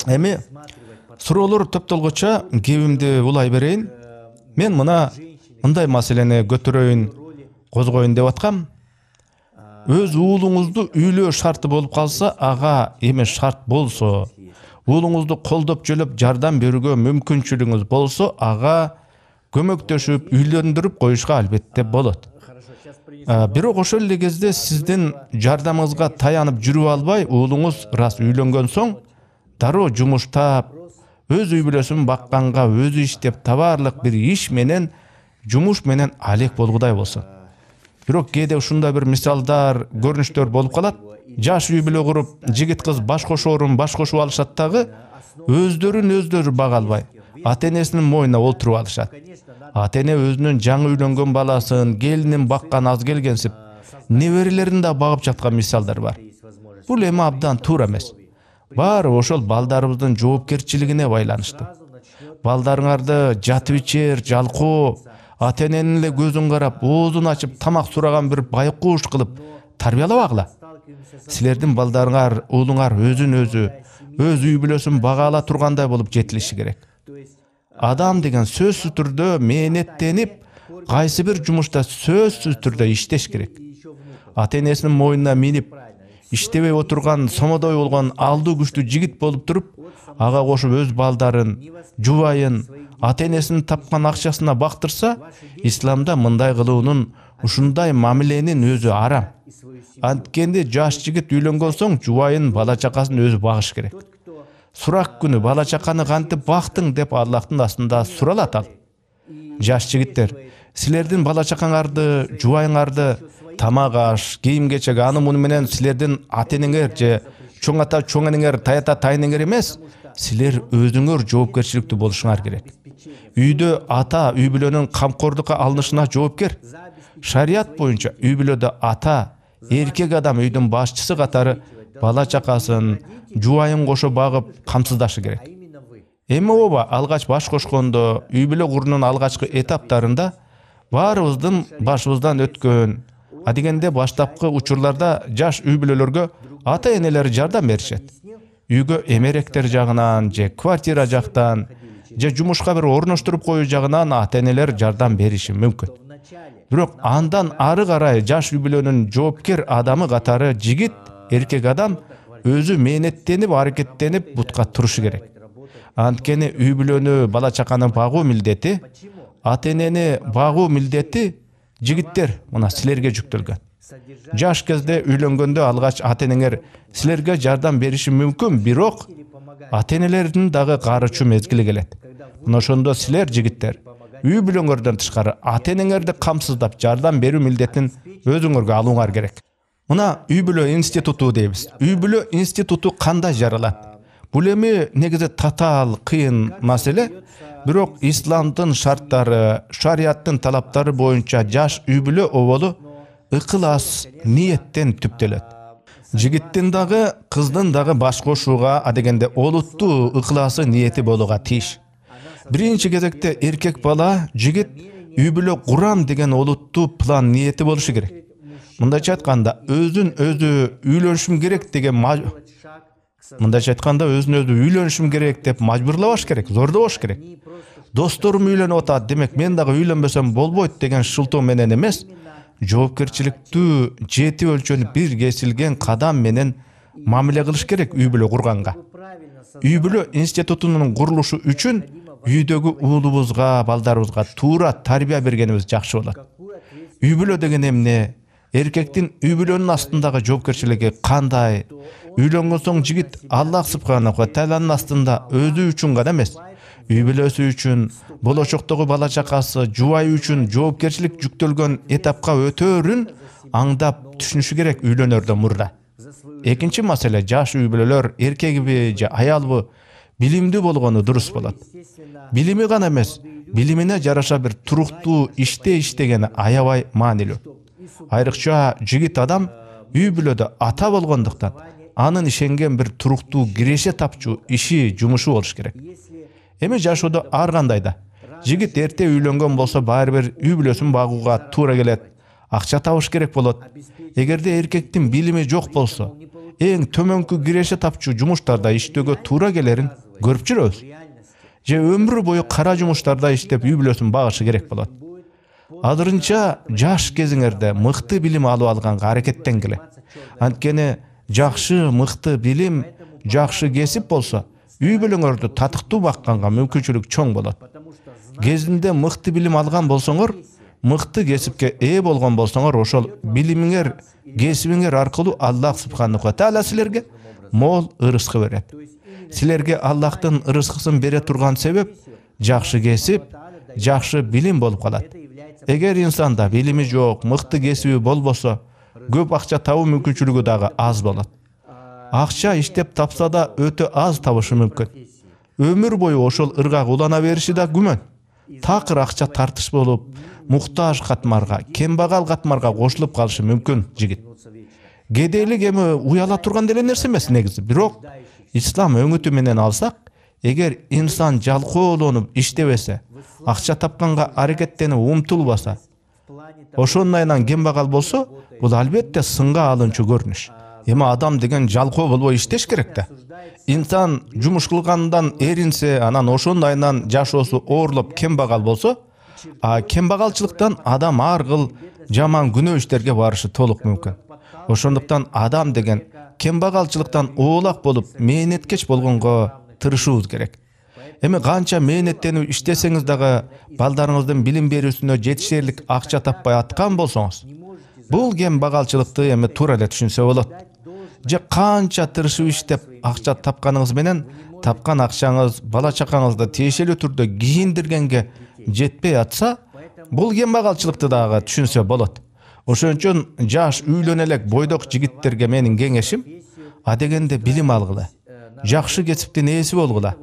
[SPEAKER 2] Эми суроолор топтолгоча кебимди улай берейин. Мен мындай маселени көтөрөйүн, козгоюн деп аткам. Өз уулуңузду үйлөө шарты болуп калса, ага эми шарт болсо, уулуңузду колдоп жөлөп жардам берүүгө мүмкүнчүлүгүңүз болсо, ага көмөктөшүп, үйлөндүрүп коюшка албетте болот. Бирок ошол эле кезде сиздин жардамыңызга таянып жүрүп албай, уулуңуз рас үйлөнгөн соң дароо жумуштап, өз үй бүлөсүн бакканга өзү иштеп, табарлык бир иш менен, жумуш менен алек болгудай болсун. Бирок кээде ушундай бир мисалдар, көрүнүштөр болуп калат. Жаш үй бүлө куруп, жигит кыз баш кошоорун баш кошуп алышат дагы, өздөрү бага албай, ата-энесинин мойнуна олтуруп алышат. Ата-эне өзүнүн жаңы үйлөнгөн баласын, келинин баккан аз келгенсип, неберелерин да багып жаткан мисалдар бар. Бул эми абдан туура эмес. Баары ошол балдарыбыздын жоопкерчилигине байланыштуу. Балдарыңарды жатып ичер, жалкоо, ата-эненин эле көзүн карап, оозун ачып тамак сураган бир байкуш кылып тарбиялабагыла. Силердин балдарыңар, уулуңар өзүн-өзү, өз үй бүлөсүн бага ала тургандай болуп жетилиши керек. Адам деген сөзсүз түрдө мээнеттенип, кайсы бир жумушта сөзсүз түрдө иштеш керек. Ата-энесинин мойнуна минип, иштебей отурган, сомодой болгон алдуу күчтүү жигит болуп туруп, ага кошуп өз балдарын, жубайын, ата-энесинин тапкан акчасына бактырса, исламда мындай кылуунун, ушундай мамиленин өзү арам. Анткенде жаш жигит үйлөнгөн соң жубайын, бала чакасын өзү багыш керек. Сурак күнү бала чаканы кантип бактың деп Аллахтын астында суралат ал. Жаш жигиттер, силердин бала чакаңарды, жубайыңарды тамак аш, кийим кечек аны муну менен силердин ата-энеңер же чоң ата чоң энеңер, тайата тайнеңер эмес, силер өзүңөр жоопкерчиликтүү болушуңар керек. Үйдө ата үй бүлөнүн камкордукка алынышына жоопкер. Шарият боюнча үй бүлөдө ата, эркек адам үйдүн башчысы катары бала чакасын, жубайын кошо багып камсыздашы керек. Эми ооба алгач баш кошкондо, үй бүлө куруунун алгачкы этаптарында баарыбыздын башыбыздан өткөн, адегенде баштапкы учурларда жаш үй бүлөлөргө ата-энелери жардам беришет. Үйгө эмеректер жагынан, же квартира жактан, же жумушка бир орноштуруп коюу жагынан ата-энелер жардам бериши мүмкүн. Бирок андан ары карай жаш үй бүлөнүн жоопкер адамы катары жигит, эркек адам өзү мээнеттенип, аракеттенип бутка турушу керек. Анткени үй бүлөнү, бала чаканы багуу милдети, ата-энени багуу милдети жигиттер мына силерге жүктөлгөн. Жаш кезде үйлөнгөндө алгач ата-энеңер силерге жардам бериши мүмкүн, бирок ата-энелердин дагы карычуу мезгили келет. Мына ошондо силер жигиттер үй бүлөңөрдөн тышкары ата-энеңерди камсыздап жардам берүү милдетин өзүңөргө алууңар керек. Мына үй бүлө институту дейбиз. Үй бүлө институту кандай жаралат? Бул эми негизи татаал кыйын маселе, бирок исламдын шарттары, шарияттын талаптары боюнча жаш үй бүлө оболу ыкылас, ниеттен түптөлөт. Жигиттин дагы, кыздын дагы баш кошууга, адегенде олуттуу ыкыласы, ниети болууга тийиш. Биринчи кезекте эркек бала, жигит үй бүлө курам деген олуттуу план, ниети болушу керек. Мындайча айтканда, өзүн өзү үйлөнүшүм керек деген үйлөнүшүм керек деп мажбурлабаш керек, зордобош керек. Досторум үйлөнүп атат, демек мен дагы үйлөнбөсөм болбойт деген шылтоо менен эмес, жоопкерчиликтүү, жети өлчөнүп бир кесилген кадам менен мамиле кылыш керек үй бүлө курганга. Үй бүлө институтунун курулушу үчүн үйдөгү уулубузга, балдарыбызга туура тарбия бергенибиз жакшы болот. Үй бүлө деген эмне? Эркектин үй бүлөнүн астындагы жоопкерчилиги кандай? Үйлөнгөн соң жигит Аллах субханаху ва тааlanын астында өзү үчүн гана эмес, үй бүлөсү үчүн, болочоктогу бала чакасы, жубайы үчүн жоопкерчилик жүктөлгөн этапка өтөөрүн аңдап түшүнүшү керек үйлөнөрдөн мурда. Экинчи маселе, жаш үй бүлөлөр эркегиби же аялбы билимдүү болгону дурус болот. Билими гана эмес, билимине жараша бир туруктуу иште иштегени аябай маанилүү. Айрыкча жигит адам үй бүлөдө ата болгондуктан анын ишенген бир туруктуу киреше тапчу иши, жумушу болуш керек. Эми жашоодо ар кандай да жигит эрте үйлөнгөн болсо баары бир үй бүлөсүн багууга туура келет, акча табыш керек болот. Эгерде эркектин билими жок болсо, эң төмөнкү киреше тапчу жумуштарда иштөөгө туура келерин көрүп жүрөбүз. Же өмүр бою кара жумуштарда иштеп үй бүлөсүн багышы керек болот. Азырынча жаш кезиңерде мыкты билим алып алганга аракеттенгиле. Анткени жакшы мыкты билим, жакшы кесип болсо, үй бүлөңөрдү татыктуу бакканга мүмкүнчүлүк чоң болот. Кезинде мыкты билим алган болсоңор, мыкты кесипке ээ болгон болсоңор, ошол билимиңер, кесибиңер аркылуу Аллах субханаху ва тааля силерге мол ырыскы берет. Силерге Аллахтын ырыскысын бере турган себеп жакшы кесип, жакшы билим болуп калат. Эгер инсанда билими жок, мыкты кесиби болбосо, көп акча табуу мүмкүнчүлүгү дагы аз болот. Акча иштеп тапса да өтө аз табышы мүмкүн. Өмүр бою ошол ыргак улана бериши да күмөн. Такыр акча тартыш болуп, муктаж катмарга, кембагал катмарга кошулуп калышы мүмкүн жигит. Кедейлик эми уяла турган деле нерсе эмес негизи. Бирок ислам өңүтү менен алсак, эгер инсан жалкоолонуп иштебесе, акча тапканга аракеттенип умтулбаса, ошондайынан кембагал болсо, бул албетте сынга алынчу көрүнүш. Эми адам деген жалкоо болбой иштеш керек да. Инсан жумуш кылгандан эринсе, анан ошондайынан жашоосу оорлоп кембагал болсо, кембагалчылыктан адам ар кыл жаман күнөө иштерге барышы толук мүмкүн. Ошондуктан адам деген кембагалчылыктан оолак болуп, мээнеткеч болгонго тырышуубуз керек. Эми канча мээнеттенип иштесеңиз дагы балдарыңыздын билим берүүсүнө жетишерлик акча таппай аткан болсоңуз, бул кембагалчылыкты эми туура эле түшүнсө болот. Же канча тырышып иштеп акча тапканыңыз менен тапкан акчаңыз бала чакаңызды тиешелүү түрдө кийиндиргенге жетпей атса, бул кембагалчылыкты дагы түшүнсө болот. Ошон үчүн жаш үйлөнө элек бойдок жигиттерге менин кеңешим, адегенде билим алгыла, жакшы кесиптин ээси болгула,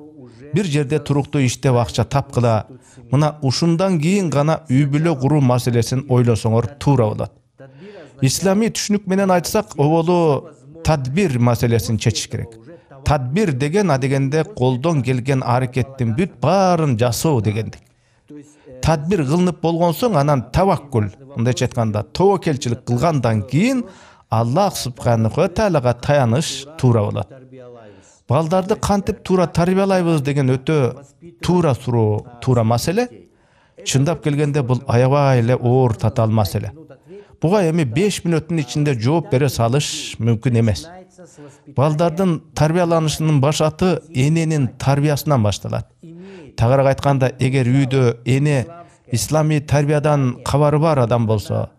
[SPEAKER 2] бир жерде туруктуу иштеп акча тапкыла. Мына ушундан кийин гана үй бүлө куруу маселесин ойлосоңор туура болот. Исламий түшүнүк менен айтсак, оболу тадбир маселесин чечиш керек. Тадбир деген адегенде колдон келген аракеттин бүт баарын жасоо дегендик. Тадбир кылынып болгон соң анан таваккул, мындайча айтканда, тобокелчилик кылгандан кийин Аллах субханаху ва тааляга таяныш туура болот. Балдарды кантип туура тарбиялайбыз деген өтө туура суроо, туура маселе. Чындап келгенде бул аябай эле оор татаал маселе. Буга эми 5 мүнөттүн ичинде жооп бере салыш мүмкүн эмес. Балдардын тарбияланышынын башаты эненин тарбиясынан башталат. Тагыраак айтканда, эгер үйдө эне исламий тарбиядан кабары бар адам болсо,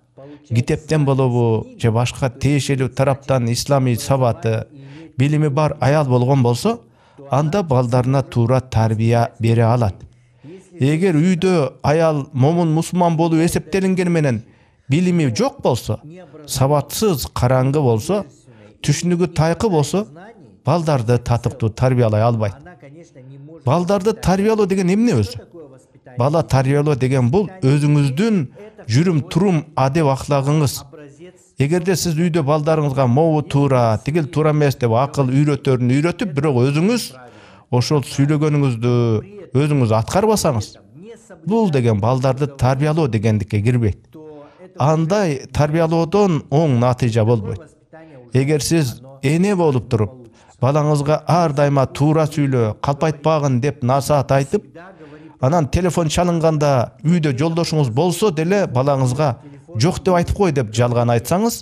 [SPEAKER 2] китептен болобу же башка тиешелүү тараптан исламий сабаты, билими бар аял болгон болсо, анда балдарына туура тарбия бере алат. Эгер үйдө аял момун мусулман болуу эсептелингени менен билими жок болсо, сабатсыз, караңгы болсо, түшүнүгү тайкы болсо, балдарды татыктуу тарбиялай албайт. Балдарды тарбиялоо деген эмне өзү? Бала тарбиялоо деген бул өзүңүздүн жүрүм-турум адеп аклагыңыз. Эгерде сиз үйдө балдарыңызга могу туура, тигил туура эмес деп акыл үйрөтөрүн үйрөтүп, бирок өзүңүз ошол сүйлөгөнүңүздү өзүңүз аткарбасаңыз, бул деген балдарды тарбиялоо дегендикке кирбейт. Андай тарбиялоодон оң натыйжа болбойт. Эгер сиз эне болуп туруп, балаңызга ар дайыма туура сүйлө, калпайтпагын деп насаат айтып, анан телефон чалынганда үйдө жолдошуңуз болсо деле балаңызга жок деп айтып кой деп жалган айтсаңыз,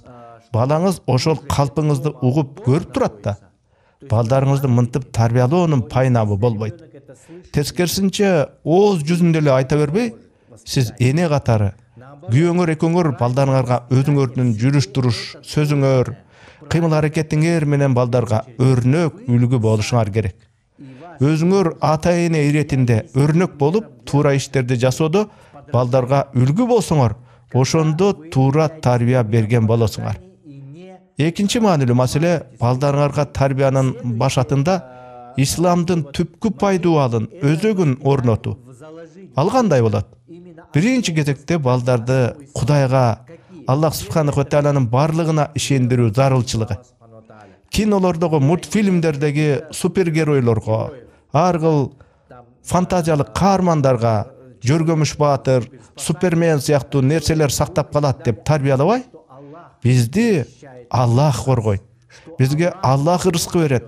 [SPEAKER 2] балаңыз ошол калпыңызды угуп көрүп турат да. Балдарыңызды мынтип тарбиялоонун пайнабы болбойт. Тескерисинче, ооз жүзүндө эле айта бербей, сиз эне катары күйөөңөр экөөңөр балдарыңарга өзүңөрдүн жүрүш-туруш, сөзүңөр, кыймыл-аракетиңер менен балдарга өрнөк үлгү болушуңар керек. Өзүңөр ата-эне иретинде өрнөк болуп, туура иштерди жасоодо балдарга үлгү болсоңор, ошондо туура тарбия берген болосуңар. Экинчи маанилүү маселе, балдарыңарга тарбиянын башатында исламдын түпкү пайдубалын, өзөгүн орнотуу. Ал кандай болот? Биринчи кезекте балдарды Кудайга, Аллах субханаху ва тааlanın барлыгына ишендирүү зарылчылыгы. Кинолордогу, мультфильмдердеги супергеройлорго, ар кыл фантазиялык каармандарга Жөргөмүш баатыр, Супермен сыяктуу нерселер сактап калат деп тарбиялабай, бизди Аллах коргойт. Бизге Аллах рызкы берет.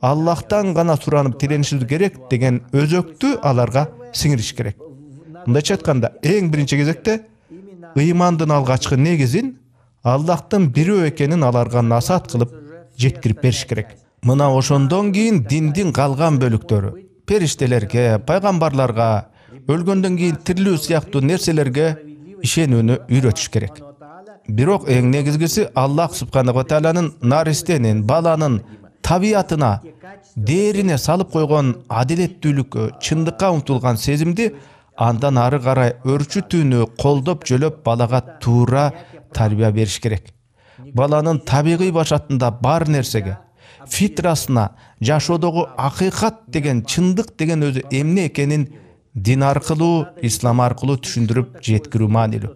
[SPEAKER 2] Аллахтан гана суранып тиренишибиз керек деген өзөктү аларга сиңириш керек. Мындайча айтканда, эң биринчи кезекте ыймандын алгачкы негизин Аллахтын бирөө экенин аларга насаат кылып жеткирип бериш керек. Мына ошондон кийин диндин калган бөлүктөрү, периштелерге, пайгамбарларга, өлгөндөн кийин тирилүү сыяктуу нерселерге ишенүүнү үйрөтүш керек. Бирок эң негизгиси Аллах субханаху ва тааlanın наристенин, баланын табиятына, дээрине салып койгон адилеттүүлүккө, чындыкка умтулган сезимди андан ары карай өрчүтүүнү колдоп жөлөп балага туура тарбия бериш керек. Баланын табигый башатында бар нерсеге, фитрасына, жашоодогу акыйкат деген, чындык деген өзү эмне экенин дин аркылуу, ислам аркылуу түшүндүрүп жеткирүү маанилүү.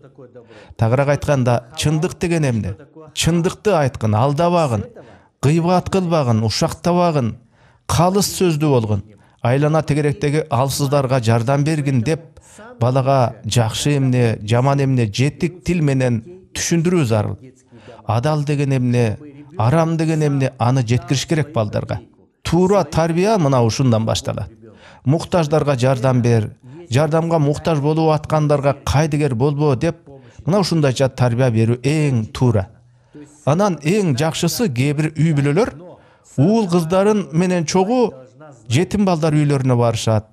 [SPEAKER 2] Тагыраак айтканда, чындык деген эмне? Чындыкты айткын, алдабагын, гыйбат кылбагын, ушактабагын, калыс сөздүү болгун, айлана тегеректеги алсыздарга жардам бергин деп балага жакшы эмне, жаман эмне жетик тил менен түшүндүрүү зарыл. Адал деген эмне, арам деген эмне аны жеткириш керек балдарга. Туура тарбия мына ушундан башталат. Муктаждарга жардам бер, жардамга муктаж болуп аткандарга кайдыгер болбо деп мына ушундайча тарбия берүү эң туура. Анан эң жакшысы кээ бир үй бүлөлөр уул кыздарын менен чогуу жетим балдар үйлөрүнө барышат.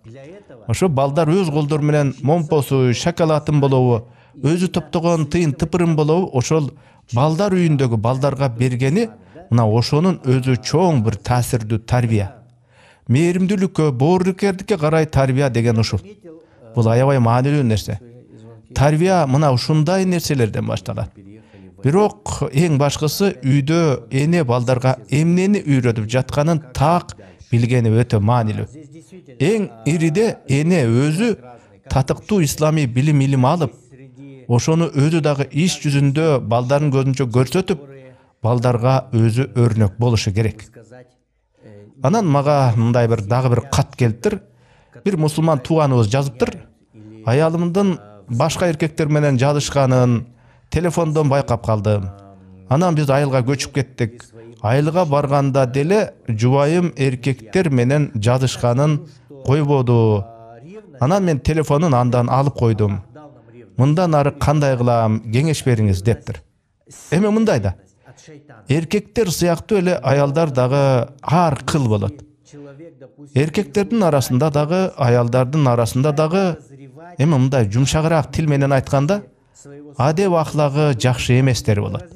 [SPEAKER 2] Ошо балдар өз колдору менен момпосу, шоколадын болобу, өзү топтогон тыйын тыпырын болобу, ошол балдар үйүндөгү балдарга бергени мына ошонун өзү чоң бир таасирдүү тарбия. Мээримдүүлүккө, боорукердикке карай тарбия деген ушул. Бул аябай маанилүү нерсе. Тарбия мына ушундай нерселерден башталат. Бирок эң башкысы үйдө эне балдарга эмнени үйрөтүп жатканын так билгени өтө маанилүү. Эң ириде эне өзү татыктуу ислами билим алып, ошону өзү дагы иш жүзүндө балдардын көзүнчө көрсөтүп, балдарга өзү өрнөк болушу керек. Анан мага мындай дагы бир кат келиптир. Бир мусулман тууганыбыз жазыптыр. Аялымдын башка эркектер менен жазышканын телефондон байкап калдым. Анан биз айылга көчүп кеттик. Айылга барганда деле жубайым эркектер менен жазышканын койбоду. Анан мен телефонун андан алып койдум. Мындан ары кандай кылам, кеңеш бериңиз дептир. Эми мындай да. Эркектер сыяктуу эле аялдар дагы ар кыл болот. Эркектердин арасында дагы, аялдардын арасында дагы эми мындай жумшагыраак тил менен айтканда, адеп ахлагы жакшы эместери болот.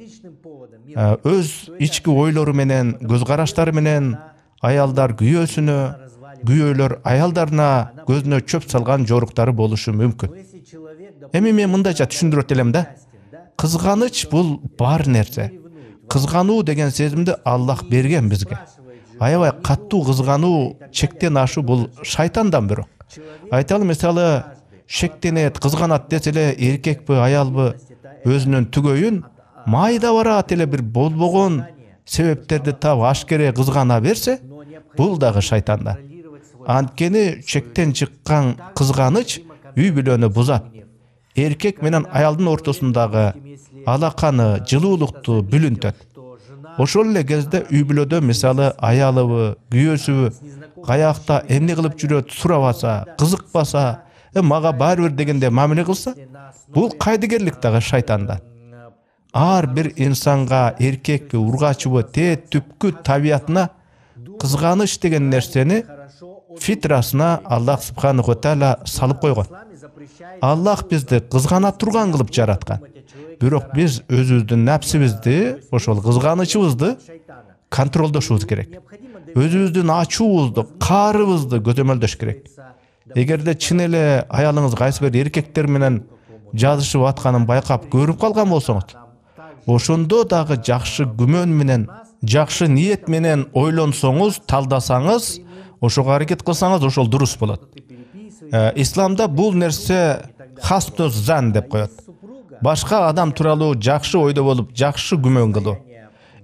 [SPEAKER 2] Өз ички ойлору менен, көз караштары менен аялдар күйөөсүнө, күйөөлөр аялдарына көзүнө чөп салган жоруктары болушу мүмкүн. Эми мен мындайча түшүндүрөт элем да. Кызганыч бул бар нерсе. Кызгануу деген сезимди Аллах берген бизге. Аябай каттуу кызгануу, чектен ашуу бул шайтандан бирок. Айталы мисалы, шектенет, кызганат деселе эркекпи, аялбы өзүнүн түгөйүн майда барат эле бир болбогон себептерди таап ашкере кызгана берсе, бул дагы шайтандан. Анткени чектен чыккан кызганыч үй бүлөнү бузат. Эркек менен аялдын ортосундагы алаканы, жылуулукту бүлүнтөт. Ошол эле кезде үй бүлөдө мисалы аялыбы, күйөөсүбү каякта эмне кылып жүрөт сурабаса, кызыкпаса, мага баары бир дегенде мамиле кылса, бул кайдыгерлик дагы шайтандан. Ар бир инсанга, эркекпи, ургачыбы, түпкү табиятына кызганыч деген нерсени фитрасына Аллах субханаху ва таала салып койгон. Аллах бизди кызгана турган кылып жараткан. Бирок биз өзүбүздүн напсибизди, ошол кызганычыбызды контролдошубуз керек. Өзүбүздүн ачуубузду, каарыбызды көзөмөлдөш керек. Эгерде чын эле аялыңыз кайсы бир эркектер менен жазышып атканын байкап көрүп калган болсоңуз, ошондо дагы жакшы күмөн менен, жакшы ниет менен ойлонсоңуз, талдасаңыз, ошого аракет кылсаңыз, ошол дурус болот. Исламда бул нерсе хаснуз зан деп коет. башка адам тууралуу жакшы ойдо болуп, жакшы күмөн кылуу.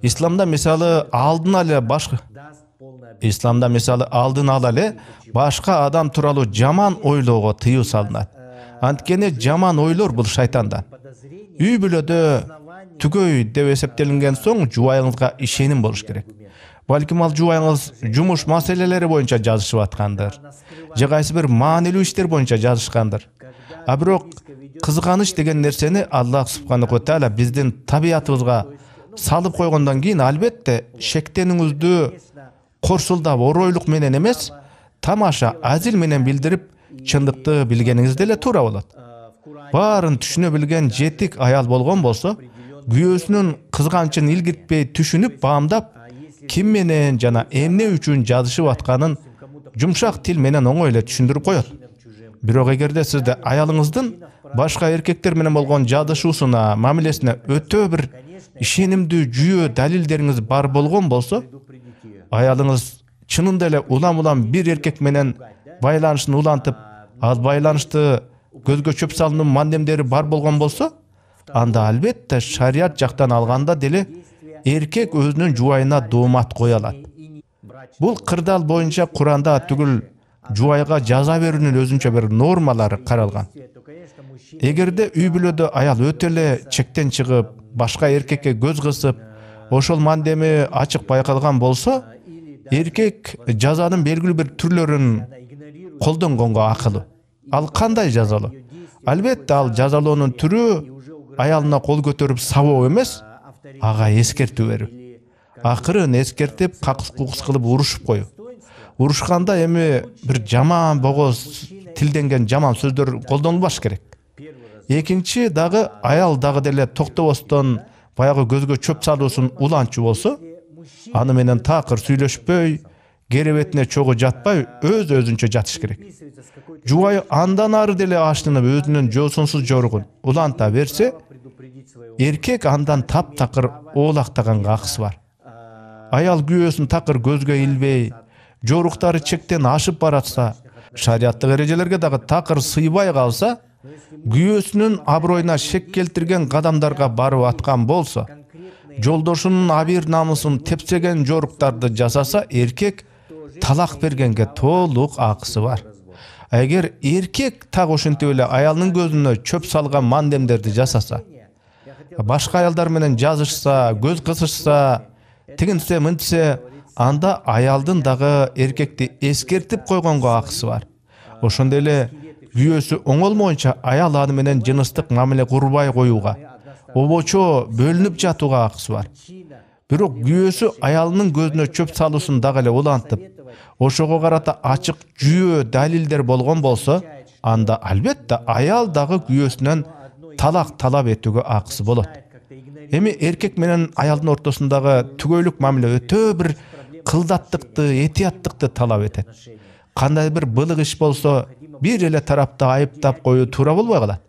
[SPEAKER 2] Исламда мисалы алдын ала эле башка адам тууралуу жаман ойлоого тыюу салынат. Анткени жаман ойлор бул шайтандан. Үй бүлөдө түгөй деп эсептелинген соң жубайыңызга ишеним болуш керек. Балким ал жубайыңыз жумуш маселелери боюнча жазышып аткандыр, же кайсы бир маанилүү иштер боюнча жазышкандыр. А бирок кызганыч деген нерсени Аллах субханаху ва тааля биздин табиятыбызга салып койгондон кийин албетте шектениңиздүү корсулдап оройлук менен эмес, тамаша азил менен билдирип, чындыкты билгениңиз деле туура болот. Баарын түшүнө билген жетик аял болгон болсо, күйөөсүнүн кызганычын илгиртпей түшүнүп, баамдап, ким менен жана эмне үчүн жазышып атканын жумшак тил менен оңой эле түшүндүрүп коет. Бирок эгерде сизде аялыңыздын башка эркектер менен болгон жазышуусуна, мамилесине өтө бир ишенимдүү жүйө далилдериңиз бар болгон болсо, аялыңыз чынында эле улам бир эркек менен байланышын улантып, ал байланышты көзгө чөп салуунун мандемдери бар болгон болсо, анда албетте шарият жактан алганда деле эркек өзүнүн жубайына доомат кое алат. Бул кырдаал боюнча Куранда түгүл жубайга жаза берүүнүн өзүнчө бир нормалары каралган. Эгерде үй бүлөдө аял өтө эле чектен чыгып, башка эркекке көз кысып, ошол мандеми ачык байкалган болсо, эркек жазанын белгилүү бир түрлөрүн колдонгонго акылуу. Ал кандай жазалоо? Албетте ал жазалоонун түрү аялына кол көтөрүп сабоо эмес, ага эскертүү берүү. Акырын эскертип, какыс-кукус кылып урушуп коюу. Урушканда эми бир жаман богоз тилденген жаман сөздөр колдонулбаш керек. Экинчи дагы аял дагы деле токтобостон баягы көзгө чөп салуусун уланчу болсо, аны менен такыр сүйлөшпөй, керебетине чогуу жатпай, өз-өзүнчө жатыш керек. Жубайы андан ары деле ачынып өзүнүн жоосунсуз жоругун уланта берсе, эркек андан таптакыр оолактаганга акысы бар. Аял күйөөсүн такыр көзгө илбей, жоруктары чектен ашып баратса, шариаттык эрежелерге дагы такыр сыйбай калса, күйөөсүнүн аброюна шек келтирген кадамдарга барып аткан болсо, жолдошунун абийир намысын тепсеген жоруктарды жасаса, эркек талак бергенге толук акысы бар. Эгер эркек так ошентип эле аялынын көзүнө чөп салган мандемдерди жасаса, башка аялдар менен жазышса, көз кысышса, тигинсе мынтсе, анда аялдын дагы эркекти эскертип койгонго акысы бар. Ошондой эле күйөөсү оңолмоюнча аял аны менен жыныстык мамиле курбай коюуга, обочо бөлүнүп жатууга акысы бар. Бирок күйөөсү аялынын көзүнө чөп салуусун дагы эле улантып, ошого карата ачык жүйө далилдер болгон болсо, анда албетте аял дагы күйөөсүнөн талак талап этүүгө акысы болот. Эми эркек менен аялдын ортосундагы түгөйлүк мамиле өтө бир кылдаттыкты, этияттыкты талап этет. Кандай бир былык иш болсо, бир эле тарапты айыптап коюу туура болбой калат.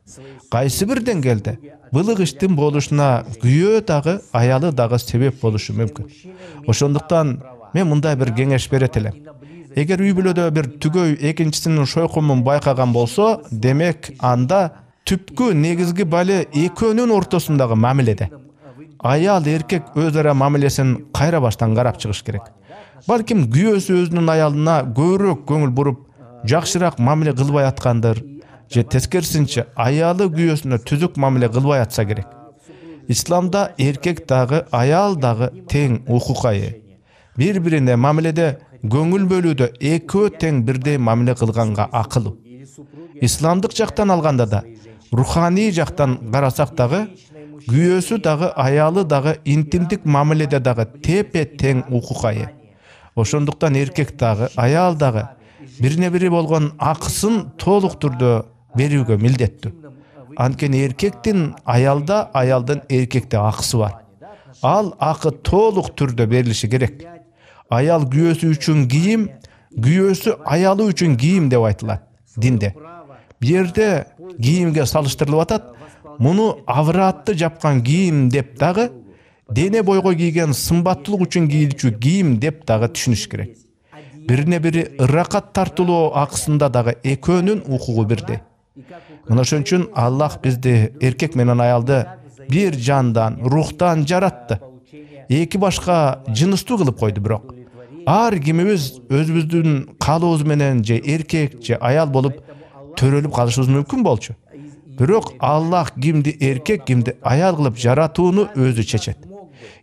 [SPEAKER 2] Кайсы бир деңгээлде былык иштин болушуна күйөө дагы, аялы дагы себеп болушу мүмкүн. Ошондуктан мен мындай бир кеңеш берет элем. Эгер үй бүлөдө бир түгөй экинчисинин шойкумун байкаган болсо, демек анда түпкү негизги бали экөөнүн ортосундагы мамиледе. Аял эркек өз ара мамилесин кайра баштан карап чыгыш керек. Балким күйөөсү өзүнүн аялына көбүрөөк көңүл буруп, жакшыраак мамиле кылбай аткандыр, же тескерисинче аялы күйөөсүнө түзүк мамиле кылбай атса керек. Исламда эркек дагы, аял дагы тең укукка ээ. Бири-бирине мамиледе көңүл бөлүүдө экөө тең бирдей мамиле кылганга акылуу. Исламдык жактан алганда да, руханий жактан карасак дагы, күйөөсү дагы, аялы дагы интимдик мамиледе дагы тепе тең укукка ээ. Ошондуктан эркек дагы, аял дагы бирине бири болгон акысын толук түрдө берүүгө милдеттүү. Анткени эркектин аялда, аялдын эркекте акысы бар. Ал акы толук түрдө берилиши керек. Аял күйөөсү үчүн кийим, күйөөсү аялы үчүн кийим деп айтылат динде. Бу жерде кийимге салыштырылып атат. Муну авратты жапкан кийим деп дагы, дене бойго кийген сымбаттуулук үчүн кийилчү кийим деп дагы түшүнүш керек. Бирине бири ыракат тартылуу акысында дагы экөөнүн укугу бирдей. Мына ошон үчүн Аллах бизди, эркек менен аялды bir jandan, ruhtan jaratты. Эки башка жыныстуу кылып койду бирок. Ар кимибиз өзүбүздүн калыбыбыз менен же эркек же аял болуп төрөлүп калышыбыз мүмкүн болчу. Бирок Аллах кимди эркек, кимди аял кылып жаратууну өзү чечет.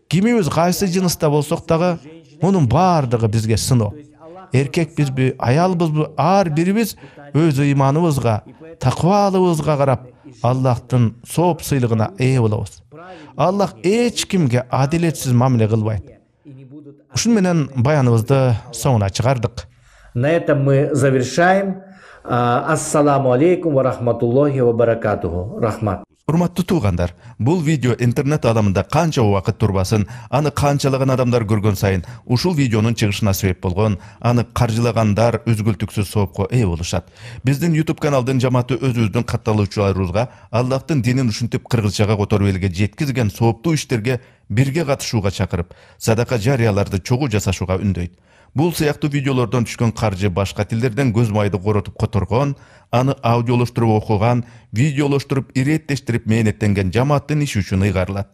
[SPEAKER 2] Кимибиз кайсы жыныста болсок дагы, мунун бардыгы бизге сыноо. Эркек бизби, аялбызбы, ар бирибиз өз ыйманыбызга, таквалыбызга карап, Аллахтын сооп сыйлыгына ээ болобуз. Аллах эч кимге адилетсиз мамиле кылбайт. Ушун менен баяныбызды соңуна чыгардык.
[SPEAKER 1] На этом мы завершаем. Ассаламу алейкум ва рахматуллахи ва баракатуху. Рахмат.
[SPEAKER 2] Урматтуу туугандар, бул видео интернет аламында канча убакыт турбасын, аны канчалаган адамдар көргөн сайын ушул видеонун чыгышына себеп болгон, аны каржылагандар үзгүлтүксүз соопко ээ болушат. Биздин YouTube каналдын жамааты өзүбүздүн катталуучуларыбызга Аллахтын динин ушинтип кыргызчага которуп элге жеткизген сооптуу иштерге бирге катышууга чакырып, садака жарыяларды чогуу жасашууга үндөйт. Бул сыяктуу видеолордон түшкөн каржы башка тилдерден көз майды коротуп которгон, аны аудиолоштуруп окуган, видеолоштуруп иреттештирип мээнеттенген жамааттын иши үчүн ыйгарылат.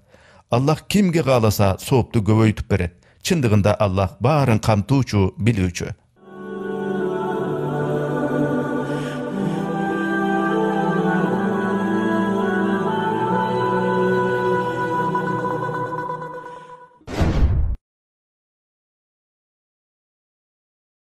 [SPEAKER 2] Аллах кимге кааласа соопту көбөйтүп берет. Чындыгында Аллах баарын камтуучу, билүүчү.